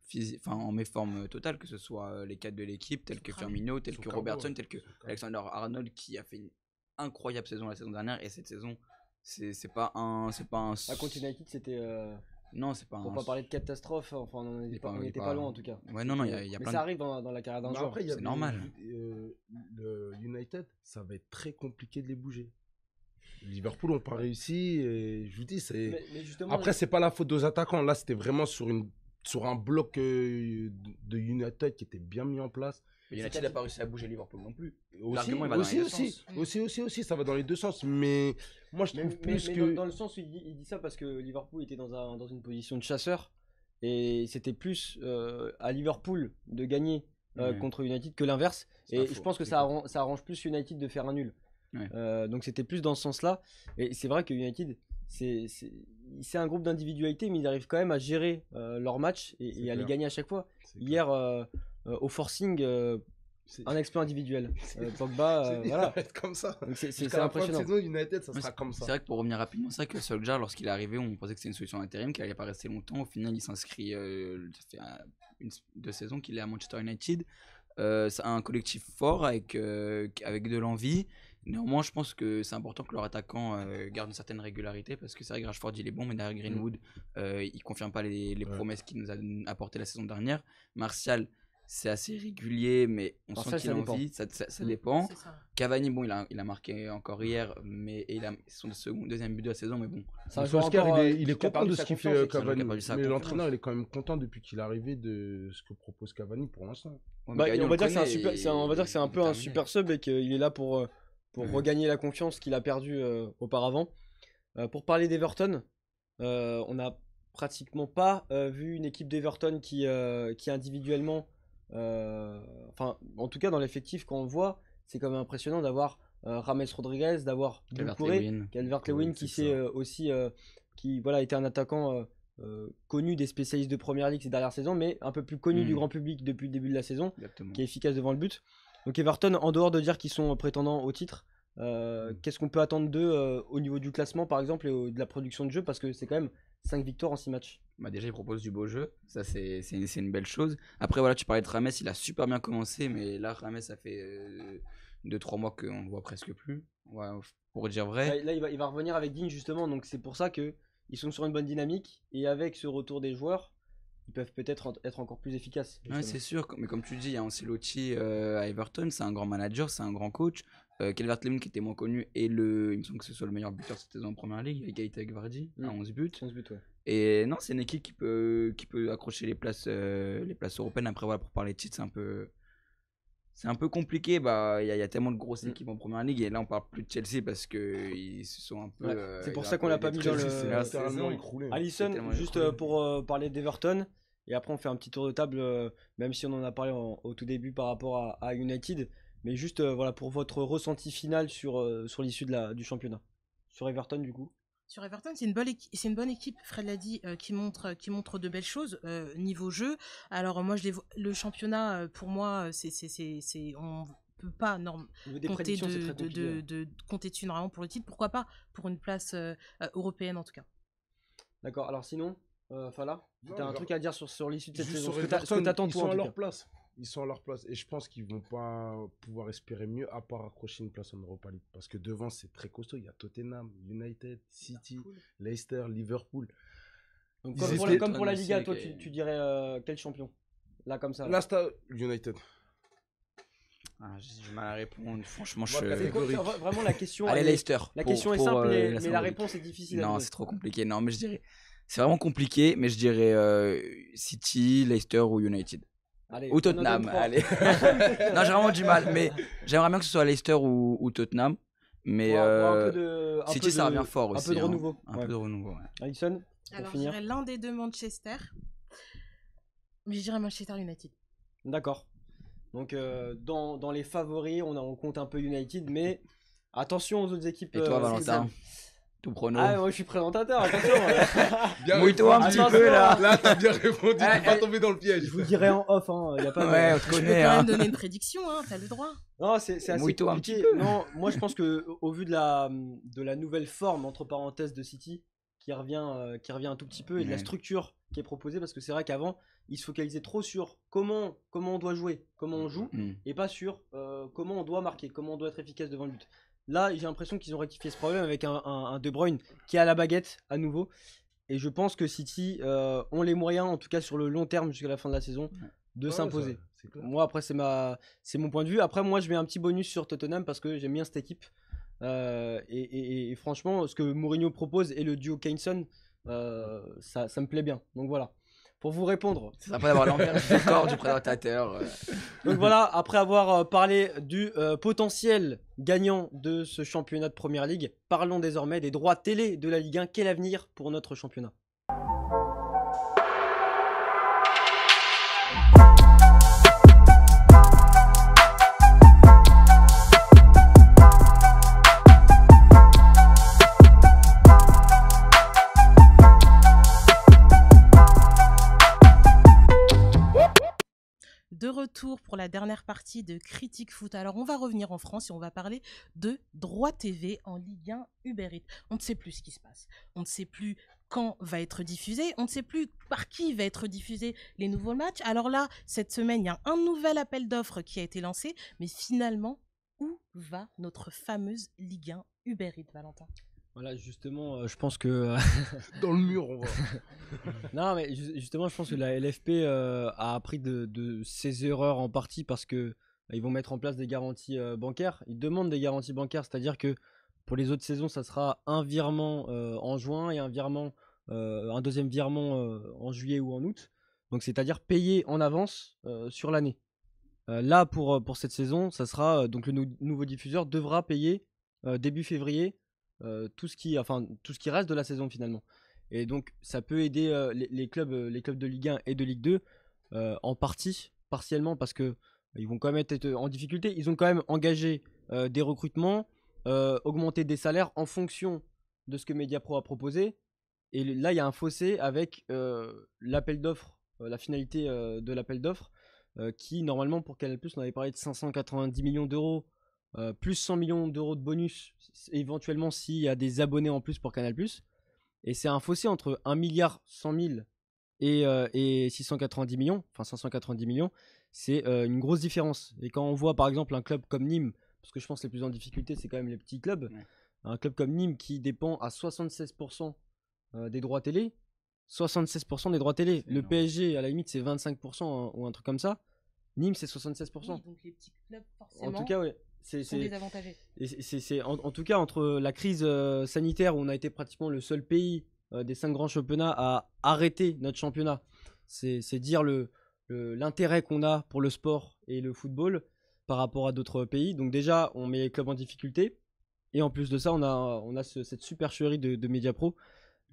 en méforme totale, que ce soit les cadres de l'équipe, tels que Firmino, tels que Robertson, tels que Alexander-Arnold, qui a fait une incroyable saison la saison dernière, et cette saison, c'est pas un. Contre United, c'était. Non, c'est pas pour pas parler de catastrophe, enfin on n'était pas loin en tout cas. Ouais, non, il y a mais plein ça arrive dans la carrière d'un joueur. Après, c'est normal. Le United, ça va être très compliqué de les bouger. Liverpool n'ont pas réussi, et je vous dis, c'est. Après, c'est pas la faute aux attaquants. Là, c'était vraiment sur un bloc de United qui était bien mis en place. Mais United n'a pas réussi à bouger Liverpool non plus. Aussi, ça va dans les deux sens. Mais moi, je trouve que. Dans le sens où il dit ça parce que Liverpool était dans une position de chasseur. Et c'était plus à Liverpool de gagner contre United que l'inverse. Et je pense que ça arrange plus United de faire un nul. Donc c'était plus dans ce sens-là. Et c'est vrai que United, c'est un groupe d'individualité, mais ils arrivent quand même à gérer leur match et à les gagner à chaque fois. Hier, au forcing, un exploit individuel. Pogba, voilà. Comme ça. C'est impressionnant. Saison, United, ça sera comme ça. C'est vrai que pour revenir rapidement, c'est vrai que Solskjaer, lorsqu'il est arrivé, on pensait que c'était une solution d'intérim, qu'il n'allait pas rester longtemps. Au final, il s'inscrit. Ça fait 2 saisons qu'il est à Manchester United. C'est un collectif fort avec de l'envie. Néanmoins, je pense que c'est important que leur attaquant garde une certaine régularité, parce que c'est vrai que Rashford il est bon, mais derrière Greenwood, il confirme pas les promesses qu'il nous a apportées la saison dernière. Martial, c'est assez régulier, mais on sent qu'il a envie, ça dépend. Cavani, bon, il a marqué encore hier, mais il a son deuxième but de la saison, mais bon. Solskjaer, il est content de ce qu'il fait Cavani, mais l'entraîneur, il est quand même content depuis qu'il est arrivé de ce que propose Cavani pour l'instant. On va dire que c'est un peu un super sub et qu'il est là pour regagner la confiance qu'il a perdue auparavant. Pour parler d'Everton, on n'a pratiquement pas vu une équipe d'Everton qui individuellement, en tout cas dans l'effectif quand on le voit, c'est quand même impressionnant d'avoir James Rodriguez, d'avoir Calvert-Lewin qui s'est aussi qui voilà était un attaquant connu des spécialistes de Première Ligue ces dernières saisons, mais un peu plus connu du grand public depuis le début de la saison. Exactement. Qui est efficace devant le but. Donc Everton, en dehors de dire qu'ils sont prétendants au titre, qu'est-ce qu'on peut attendre d'eux au niveau du classement par exemple et de la production de jeu, parce que c'est quand même 5 victoires en 6 matchs. Bah déjà, il propose du beau jeu, ça c'est une belle chose. Après voilà, tu parlais de Rames, il a super bien commencé, mais là Rames, ça fait 2-3 mois qu'on le voit presque plus, pour dire vrai. Là il va revenir avec Digne justement, donc c'est pour ça que ils sont sur une bonne dynamique, et avec ce retour des joueurs, ils peuvent peut-être être encore plus efficaces. Ouais, c'est sûr, mais comme tu dis, il y a Ancelotti à Everton, c'est un grand manager, c'est un grand coach. Calvert-Lewin qui était moins connu, et il me semble que ce soit le meilleur buteur cette saison en Première Ligue, égalité avec Vardy, à 11 buts. 11 buts, ouais. Et non, c'est une équipe qui peut accrocher les places européennes. Après, voilà, pour parler de titre, c'est un peu compliqué. Il y a tellement de grosses équipes en Première Ligue, et là on parle plus de Chelsea parce qu'ils se sont un peu. C'est pour ça qu'on l'a pas mis dans le. Alisson, juste pour parler d'Everton, et après on fait un petit tour de table, même si on en a parlé au tout début par rapport à United, mais juste voilà pour votre ressenti final sur l'issue du championnat. Sur Everton du coup. Sur Everton, c'est une bonne équipe, Fred l'a dit, qui montre de belles choses niveau jeu. Alors moi, le championnat, pour moi, on peut pas compter dessus normalement pour le titre. Pourquoi pas pour une place européenne en tout cas. D'accord. Alors sinon, Fala, tu as un truc à dire sur l'issue de cette saison. Ce que t'attends toi en leur place. Ils sont à leur place, et je pense qu'ils vont pas pouvoir espérer mieux à part accrocher une place en Europa League, parce que devant c'est très costaud. Il y a Tottenham, United, City, Leicester, Liverpool. Donc comme pour la Liga, toi tu dirais quel champion là comme ça? Là c'est United. J'ai du mal à répondre, franchement. Vraiment la question. Allez, Leicester. La question est simple, mais la réponse est difficile. Non, c'est trop compliqué. Non, mais je dirais, c'est vraiment compliqué, mais je dirais City, Leicester ou United. Allez, Ou Tottenham, allez. Non, j'ai vraiment du mal, mais j'aimerais bien que ce soit Leicester ou Tottenham. Mais City, ça revient fort aussi. Un peu de renouveau. Un peu de renouveau, ouais. Alisson, Alors, je dirais l'un des deux Manchester, mais je dirais Manchester United. D'accord. Donc, dans les favoris, on compte un peu United, mais attention aux autres équipes. Et toi, Valentin, tout prono? Ah, moi je suis présentateur, attention. Mouille-toi un petit peu là. Là, t'as bien répondu, t'es pas tombé dans le piège. Je vous dirai en off, hein. Y a pas Ouais, on te Tu peux connaît. quand Hein. même donner une prédiction, hein, t'as le droit. Non, c'est assez Mouille-toi un compliqué. petit peu. Non, moi je pense que au vu de la nouvelle forme entre parenthèses de City qui revient un tout petit peu et de la Ouais. structure qui est proposée, parce que c'est vrai qu'avant ils se focalisaient trop sur comment on doit jouer, comment on joue, et pas sur comment on doit marquer, comment on doit être efficace devant le but. Là, j'ai l'impression qu'ils ont rectifié ce problème avec un De Bruyne qui est à la baguette à nouveau. Et je pense que City ont les moyens, en tout cas sur le long terme jusqu'à la fin de la saison, de s'imposer. Moi, après, c'est mon point de vue. Après, moi, je mets un petit bonus sur Tottenham parce que j'aime bien cette équipe. Et franchement, ce que Mourinho propose et le duo Kane-Son, ça me plaît bien. Donc voilà. Pour vous répondre. C'est sympa d'avoir l'envers du décor du présentateur. Donc voilà, après avoir parlé du potentiel gagnant de ce championnat de Première Ligue, parlons désormais des droits télé de la Ligue 1. Quel avenir pour notre championnat ? De retour pour la dernière partie de Critique Foot. Alors, on va revenir en France et on va parler de droit TV en Ligue 1 Uber Eats. On ne sait plus ce qui se passe. On ne sait plus quand va être diffusé. On ne sait plus par qui va être diffusé les nouveaux matchs. Alors là, cette semaine, il y a un nouvel appel d'offres qui a été lancé. Mais finalement, où va notre fameuse Ligue 1 Uber Eats, Valentin ? Voilà, justement, je pense que... Dans le mur, on va. Non, mais justement, je pense que la LFP a appris de ses erreurs en partie parce que ils vont mettre en place des garanties bancaires. Ils demandent des garanties bancaires, c'est-à-dire que pour les autres saisons, ça sera un virement en juin et un deuxième virement en juillet ou en août. Donc, c'est-à-dire payer en avance sur l'année. Là, pour cette saison, ça sera donc le nouveau diffuseur devra payer début février tout ce qui reste de la saison finalement. Et donc ça peut aider les clubs de Ligue 1 et de Ligue 2 partiellement parce que ils vont quand même être en difficulté. Ils ont quand même engagé des recrutements, augmenté des salaires en fonction de ce que Mediapro a proposé. Et là il y a un fossé avec l'appel d'offres, la finalité de l'appel d'offres qui normalement pour Canal+, on avait parlé de 590 millions d'euros. Plus 100 millions d'euros de bonus éventuellement s'il y a des abonnés en plus pour Canal+. Et c'est un fossé entre 1 milliard 100 000 et 690 millions, enfin 590 millions, c'est une grosse différence. Et quand on voit par exemple un club comme Nîmes, parce que je pense que les plus en difficulté c'est quand même les petits clubs, un club comme Nîmes qui dépend à 76% des droits télé, 76% des droits télé, le PSG à la limite c'est 25% ou un truc comme ça, Nîmes c'est 76%. Oui, donc les petits clubs forcément En tout cas, ouais. sont désavantagés. En tout cas, entre la crise sanitaire où on a été pratiquement le seul pays des 5 grands championnats à arrêter notre championnat, c'est dire l'intérêt qu'on a pour le sport et le football par rapport à d'autres pays. Donc déjà, on met les clubs en difficulté. Et en plus de ça, on a cette supercherie de Mediapro.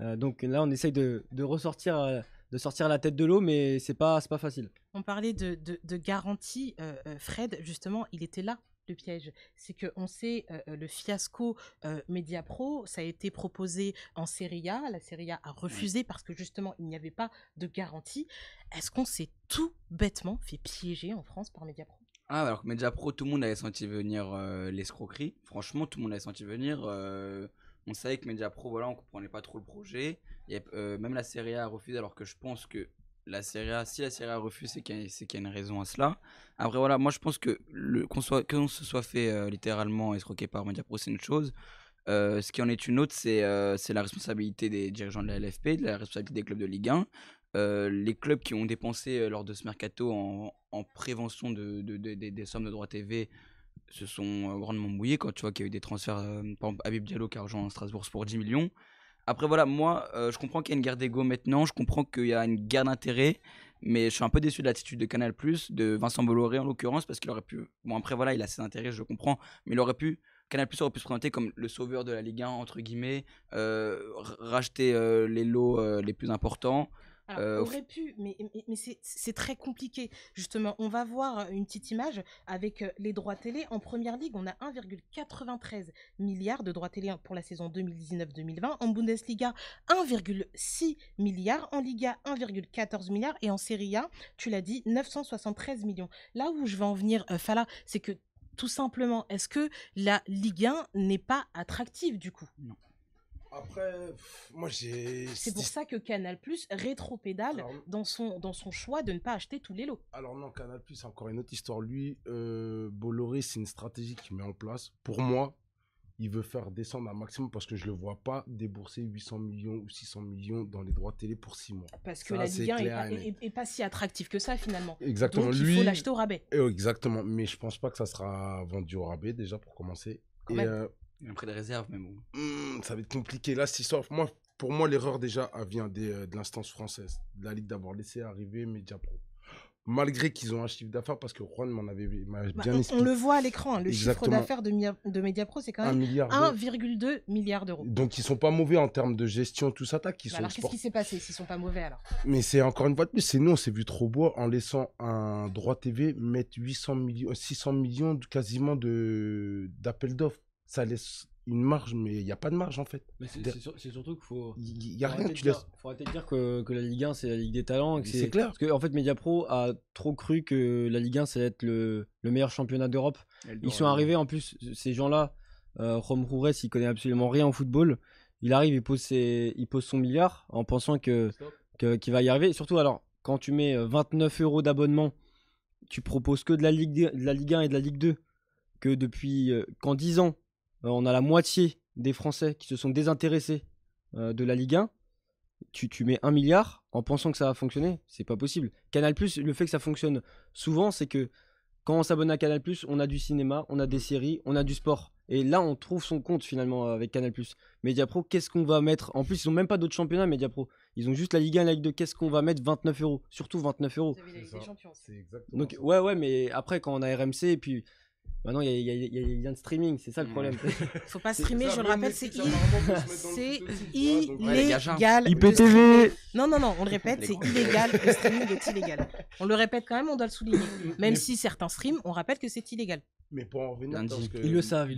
Donc là, on essaye de sortir la tête de l'eau, mais c'est pas facile. On parlait de garantie. Fred, justement, il était là. Le piège, c'est qu'on sait le fiasco Mediapro, ça a été proposé en Serie A, la Serie A a refusé parce que justement il n'y avait pas de garantie. Est-ce qu'on s'est tout bêtement fait piéger en France par Mediapro ? Ah, alors que Mediapro, tout le monde avait senti venir l'escroquerie. Franchement, tout le monde avait senti venir. On savait que Mediapro, voilà, on comprenait pas trop le projet. Et, même la Serie A a refusé, alors que je pense que si la Serie A refuse, c'est qu'il y a une raison à cela. Après, voilà, moi je pense que qu'on se soit fait littéralement escroquer par Mediapro, c'est une chose. Ce qui en est une autre, c'est la responsabilité des dirigeants de la LFP, de la responsabilité des clubs de Ligue 1. Les clubs qui ont dépensé lors de ce mercato en prévention des sommes de droits TV se sont grandement mouillés. Quand tu vois qu'il y a eu des transferts, par exemple Habib Diallo qui a rejoint Strasbourg pour 10 millions. Après voilà, moi je comprends qu'il y a une guerre d'ego maintenant, je comprends qu'il y a une guerre d'intérêt, Mais je suis un peu déçu de l'attitude de Canal+, de Vincent Bolloré en l'occurrence, parce qu'il aurait pu... Bon, après, voilà, il a ses intérêts, je comprends, mais il aurait pu... Canal+ aurait pu se présenter comme le sauveur de la Ligue 1, entre guillemets, racheter les lots les plus importants. Alors, aurait pu, mais c'est très compliqué. Justement, on va voir une petite image avec les droits télé. En première ligue, on a 1,93 milliard de droits télé pour la saison 2019-2020. En Bundesliga, 1,6 milliard. En Liga, 1,14 milliard. Et en Serie A, tu l'as dit, 973 millions. Là où je veux en venir, Fala, c'est que tout simplement, est-ce que la Ligue 1 n'est pas attractive du coup? Non. Après, moi j'ai... C'est pour ça que Canal+ rétropédale dans son choix de ne pas acheter tous les lots. Alors non, Canal+, c'est encore une autre histoire. Lui, Bolloré, c'est une stratégie qu'il met en place. Pour moi, il veut faire descendre un maximum parce que je ne le vois pas débourser 800 millions ou 600 millions dans les droits télé pour 6 mois. Parce que la Ligue 1 est pas si attractive que ça finalement. Exactement. Donc il faut l'acheter au rabais. Exactement. Mais je ne pense pas que ça sera vendu au rabais déjà pour commencer. Il y a un prix de réserve même. Ça va être compliqué. Là, cette histoire, pour moi, l'erreur déjà vient de l'instance française, de la Ligue, d'avoir laissé arriver Mediapro. Malgré qu'ils ont un chiffre d'affaires, parce que Juan m'a bien expliqué. On le voit à l'écran, le chiffre d'affaires de Mediapro, c'est quand même 1,2 milliard d'euros. Donc ils sont pas mauvais en termes de gestion, tout ça. Alors qu'est-ce qui s'est passé s'ils sont pas mauvais alors? Mais c'est encore une fois de plus, c'est nous, on s'est vu trop beau en laissant un droit TV mettre 800 millions, 600 millions quasiment d'appels d'offres. Ça laisse une marge, mais il n'y a pas de marge en fait. Mais c'est surtout qu'il faut. Il n'y a rien que tu laisses. Il faut arrêter de dire que la Ligue 1 c'est la Ligue des talents. C'est clair. Parce que en fait, Mediapro a trop cru que la Ligue 1 ça allait être le meilleur championnat d'Europe. Ils sont arrivés en plus, ces gens-là, Rom Roures, il connaît absolument rien au football. Il arrive, il pose son milliard en pensant qu'il va y arriver. Et surtout, alors, quand tu mets 29 € d'abonnement, tu proposes que de la Ligue 1 et de la Ligue 2, que depuis qu'en 10 ans, on a la moitié des Français qui se sont désintéressés de la Ligue 1. Tu mets 1 milliard en pensant que ça va fonctionner, c'est pas possible. Canal+, le fait que ça fonctionne souvent, c'est que quand on s'abonne à Canal+, on a du cinéma, on a des séries, on a du sport. Et là, on trouve son compte finalement avec Canal+. Mediapro, qu'est-ce qu'on va mettre? En plus, ils n'ont même pas d'autres championnats, Mediapro. Ils ont juste la Ligue 1 et la Ligue 2. Qu'est-ce qu'on va mettre? 29 €. Surtout 29 €. Vous avez la Ligue des Champions. C'est exactement donc, ouais, mais après, quand on a RMC, et puis maintenant, il y a les liens de streaming, c'est ça le problème. Faut pas streamer, je le rappelle, c'est illégal. IPTV. Non, on le répète, c'est illégal. Le streaming est illégal. On le répète quand même, on doit le souligner. Même si certains streament, on rappelle que c'est illégal. Mais pour en revenir, parce que ils le savent,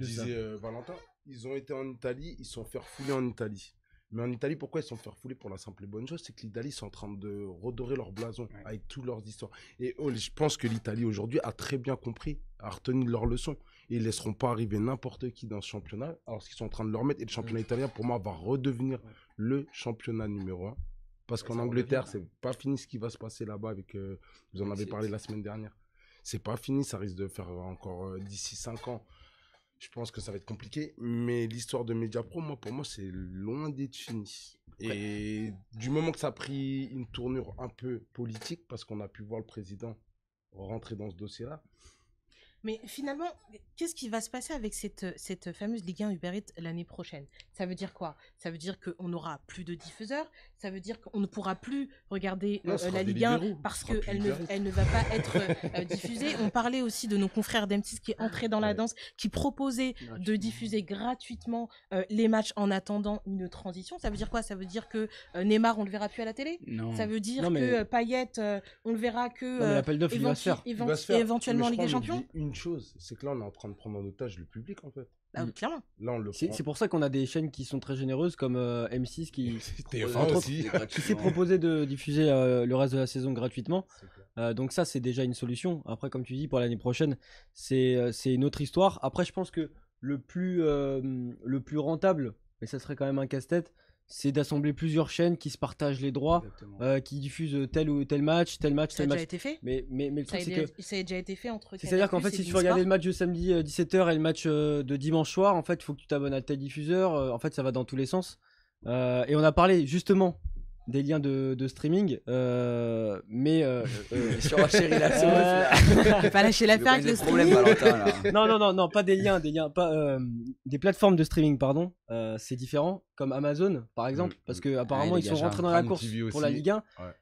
Valentin, ils ont été en Italie, ils se sont fait refouler en Italie. Mais en Italie, pourquoi ils se sont fait refouler? Pour la simple et bonne chose, c'est que l'Italie sont en train de redorer leur blason avec toutes leurs histoires. Et je pense que l'Italie aujourd'hui a très bien compris, a retenu leur leçon. Et ils ne laisseront pas arriver n'importe qui dans ce championnat, alors qu'ils sont en train de leur mettre. Et le championnat italien, pour moi, va redevenir le championnat numéro 1. Parce qu'en Angleterre, c'est pas fini ce qui va se passer là-bas. Vous en avez parlé la semaine dernière. C'est pas fini, ça risque de faire encore d'ici 5 ans. Je pense que ça va être compliqué, mais l'histoire de Mediapro, pour moi, c'est loin d'être fini. Et du moment que ça a pris une tournure un peu politique, parce qu'on a pu voir le président rentrer dans ce dossier-là. Mais finalement, qu'est-ce qui va se passer avec cette fameuse Ligue 1 Uber Eats l'année prochaine? Ça veut dire quoi? Ça veut dire qu'on n'aura plus de diffuseurs? Ça veut dire qu'on ne pourra plus regarder la Ligue 1 parce qu'elle ne va pas être diffusée. On parlait aussi de nos confrères d'M6 qui entraient dans la danse, qui proposaient de diffuser gratuitement les matchs en attendant une transition. Ça veut dire quoi? Ça veut dire que Neymar, on le verra plus à la télé? Non. Ça veut dire que Payet, on le verra que l'appel d'offres, il va se faire. Éventuellement en Ligue des Champions? Une chose, c'est que là, on est en train de prendre en otage le public, en fait. Ah oui, clairement. Là, on le c'est pour ça qu'on a des chaînes qui sont très généreuses, comme M6 qui s'est proposé de diffuser le reste de la saison gratuitement. Donc ça, c'est déjà une solution. Après, comme tu dis, pour l'année prochaine, c'est une autre histoire. Après, je pense que le plus rentable, mais ça serait quand même un casse-tête, c'est d'assembler plusieurs chaînes qui se partagent les droits, qui diffusent tel ou tel match, Ça a déjà été fait. Mais le truc, c'est que ça a déjà été fait entre. C'est-à-dire qu'en fait, si tu veux regarder le match de samedi 17h et le match de dimanche soir, en fait, il faut que tu t'abonnes à tel diffuseur. En fait, ça va dans tous les sens. Et on a parlé justement des liens de streaming, mais sur Chéri la sauce, pas lâcher l'affaire avec le problème, Valentin. Là. Non, pas des liens, pas des plateformes de streaming, pardon. C'est différent, comme Amazon par exemple, parce que apparemment ils sont rentrés dans la course pour la Ligue 1. Ouais.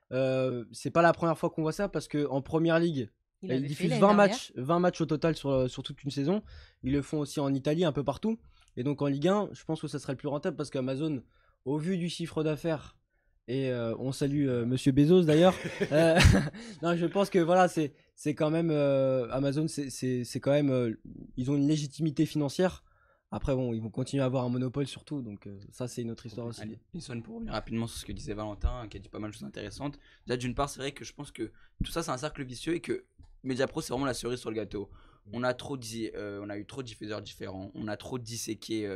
C'est pas la première fois qu'on voit ça, parce que en Première Ligue, ils diffusent 20 matchs au total sur toute une saison. Ils le font aussi en Italie, un peu partout. Et donc en Ligue 1, je pense que ça serait le plus rentable, parce qu'Amazon, au vu du chiffre d'affaires, et on salue Monsieur Bezos d'ailleurs, non, je pense que voilà, c'est quand même Amazon, c'est quand même ils ont une légitimité financière. Après bon, ils vont continuer à avoir un monopole sur tout, donc ça c'est une autre histoire aussi. Allez, Lisson, pour revenir rapidement sur ce que disait Valentin, qui a dit pas mal de choses intéressantes. Déjà, d'une part, c'est vrai que je pense que tout ça c'est un cercle vicieux, et que Mediapro c'est vraiment la cerise sur le gâteau. On a eu trop de diffuseurs différents, on a trop disséqué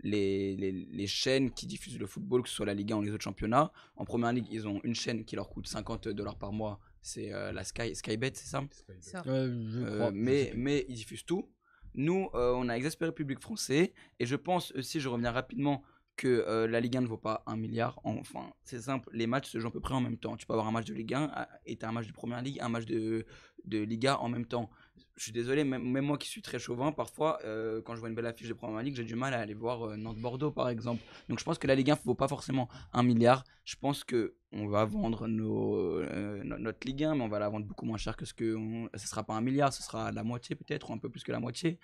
les chaînes qui diffusent le football, que ce soit la Ligue 1 ou les autres championnats. En Première Ligue, ils ont une chaîne qui leur coûte $50 par mois, c'est la Skybet, c'est ça, je crois. Mais ils diffusent tout. Nous, on a exaspéré le public français, et je pense aussi, je reviens rapidement, que la Ligue 1 ne vaut pas 1 milliard. Enfin, c'est simple, les matchs se jouent à peu près en même temps. Tu peux avoir un match de Ligue 1 et tu as un match de Première Ligue, un match de Liga en même temps. Je suis désolé, même moi qui suis très chauvin, parfois, quand je vois une belle affiche de Première Ligue, j'ai du mal à aller voir Nantes-Bordeaux, par exemple. Donc je pense que la Ligue 1 ne vaut pas forcément 1 milliard. Je pense qu'on va vendre notre Ligue 1, mais on va la vendre beaucoup moins cher que ce ne sera pas 1 milliard, ce sera la moitié peut-être, ou un peu plus que la moitié.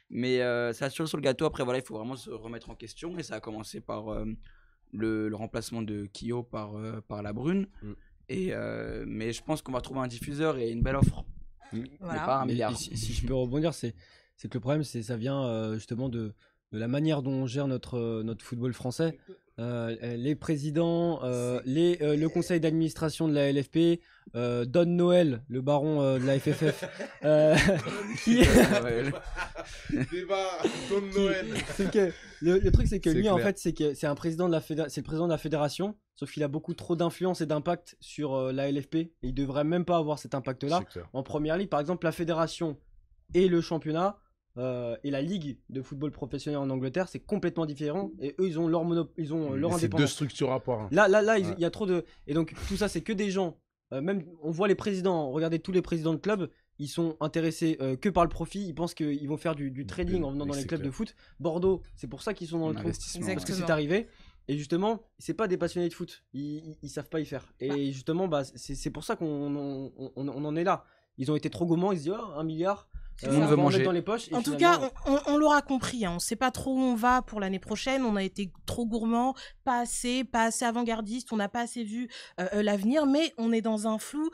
Mais c'est assuré sur le gâteau. Après, voilà, il faut vraiment se remettre en question. Et ça a commencé par le remplacement de Kyo par La Brune. Mais je pense qu'on va trouver un diffuseur et une belle offre. Voilà. Mais pas 1 milliard. Si je peux rebondir, c'est que le problème, ça vient justement de la manière dont on gère notre football français. Les présidents, le conseil d'administration de la LFP, Don Noël, le baron de la FFF, Don Noël. Le truc, c'est que lui, clair. En fait, c'est un président c'est le président de la fédération, sauf qu'il a beaucoup trop d'influence et d'impact sur la LFP, et il devrait même pas avoir cet impact-là. En Première Ligue, par exemple, la fédération et le championnat, et la ligue de football professionnel en Angleterre, c'est complètement différent, et eux ils ont leur indépendance. C'est deux structures à part. Là il y a trop de, et donc tout ça c'est que des gens, même on voit les présidents, regardez tous les présidents de clubs, ils sont intéressés que par le profit, ils pensent qu'ils vont faire du trading en venant dans les clubs de foot. Bordeaux, c'est pour ça qu'ils sont dans le trou, parce que c'est arrivé. Et justement, c'est pas des passionnés de foot, ils savent pas y faire. Et justement, c'est pour ça qu'on en est là. Ils ont été trop gourmands, ils se disent 1 milliard. Tout le monde veut manger. Dans les poches, en tout cas, on l'aura compris. On ne sait pas trop où on va pour l'année prochaine. On a été trop gourmand, pas assez avant-gardiste. On n'a pas assez vu l'avenir, mais on est dans un flou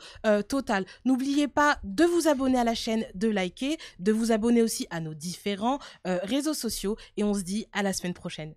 total. N'oubliez pas de vous abonner à la chaîne, de liker, de vous abonner aussi à nos différents réseaux sociaux. Et on se dit à la semaine prochaine.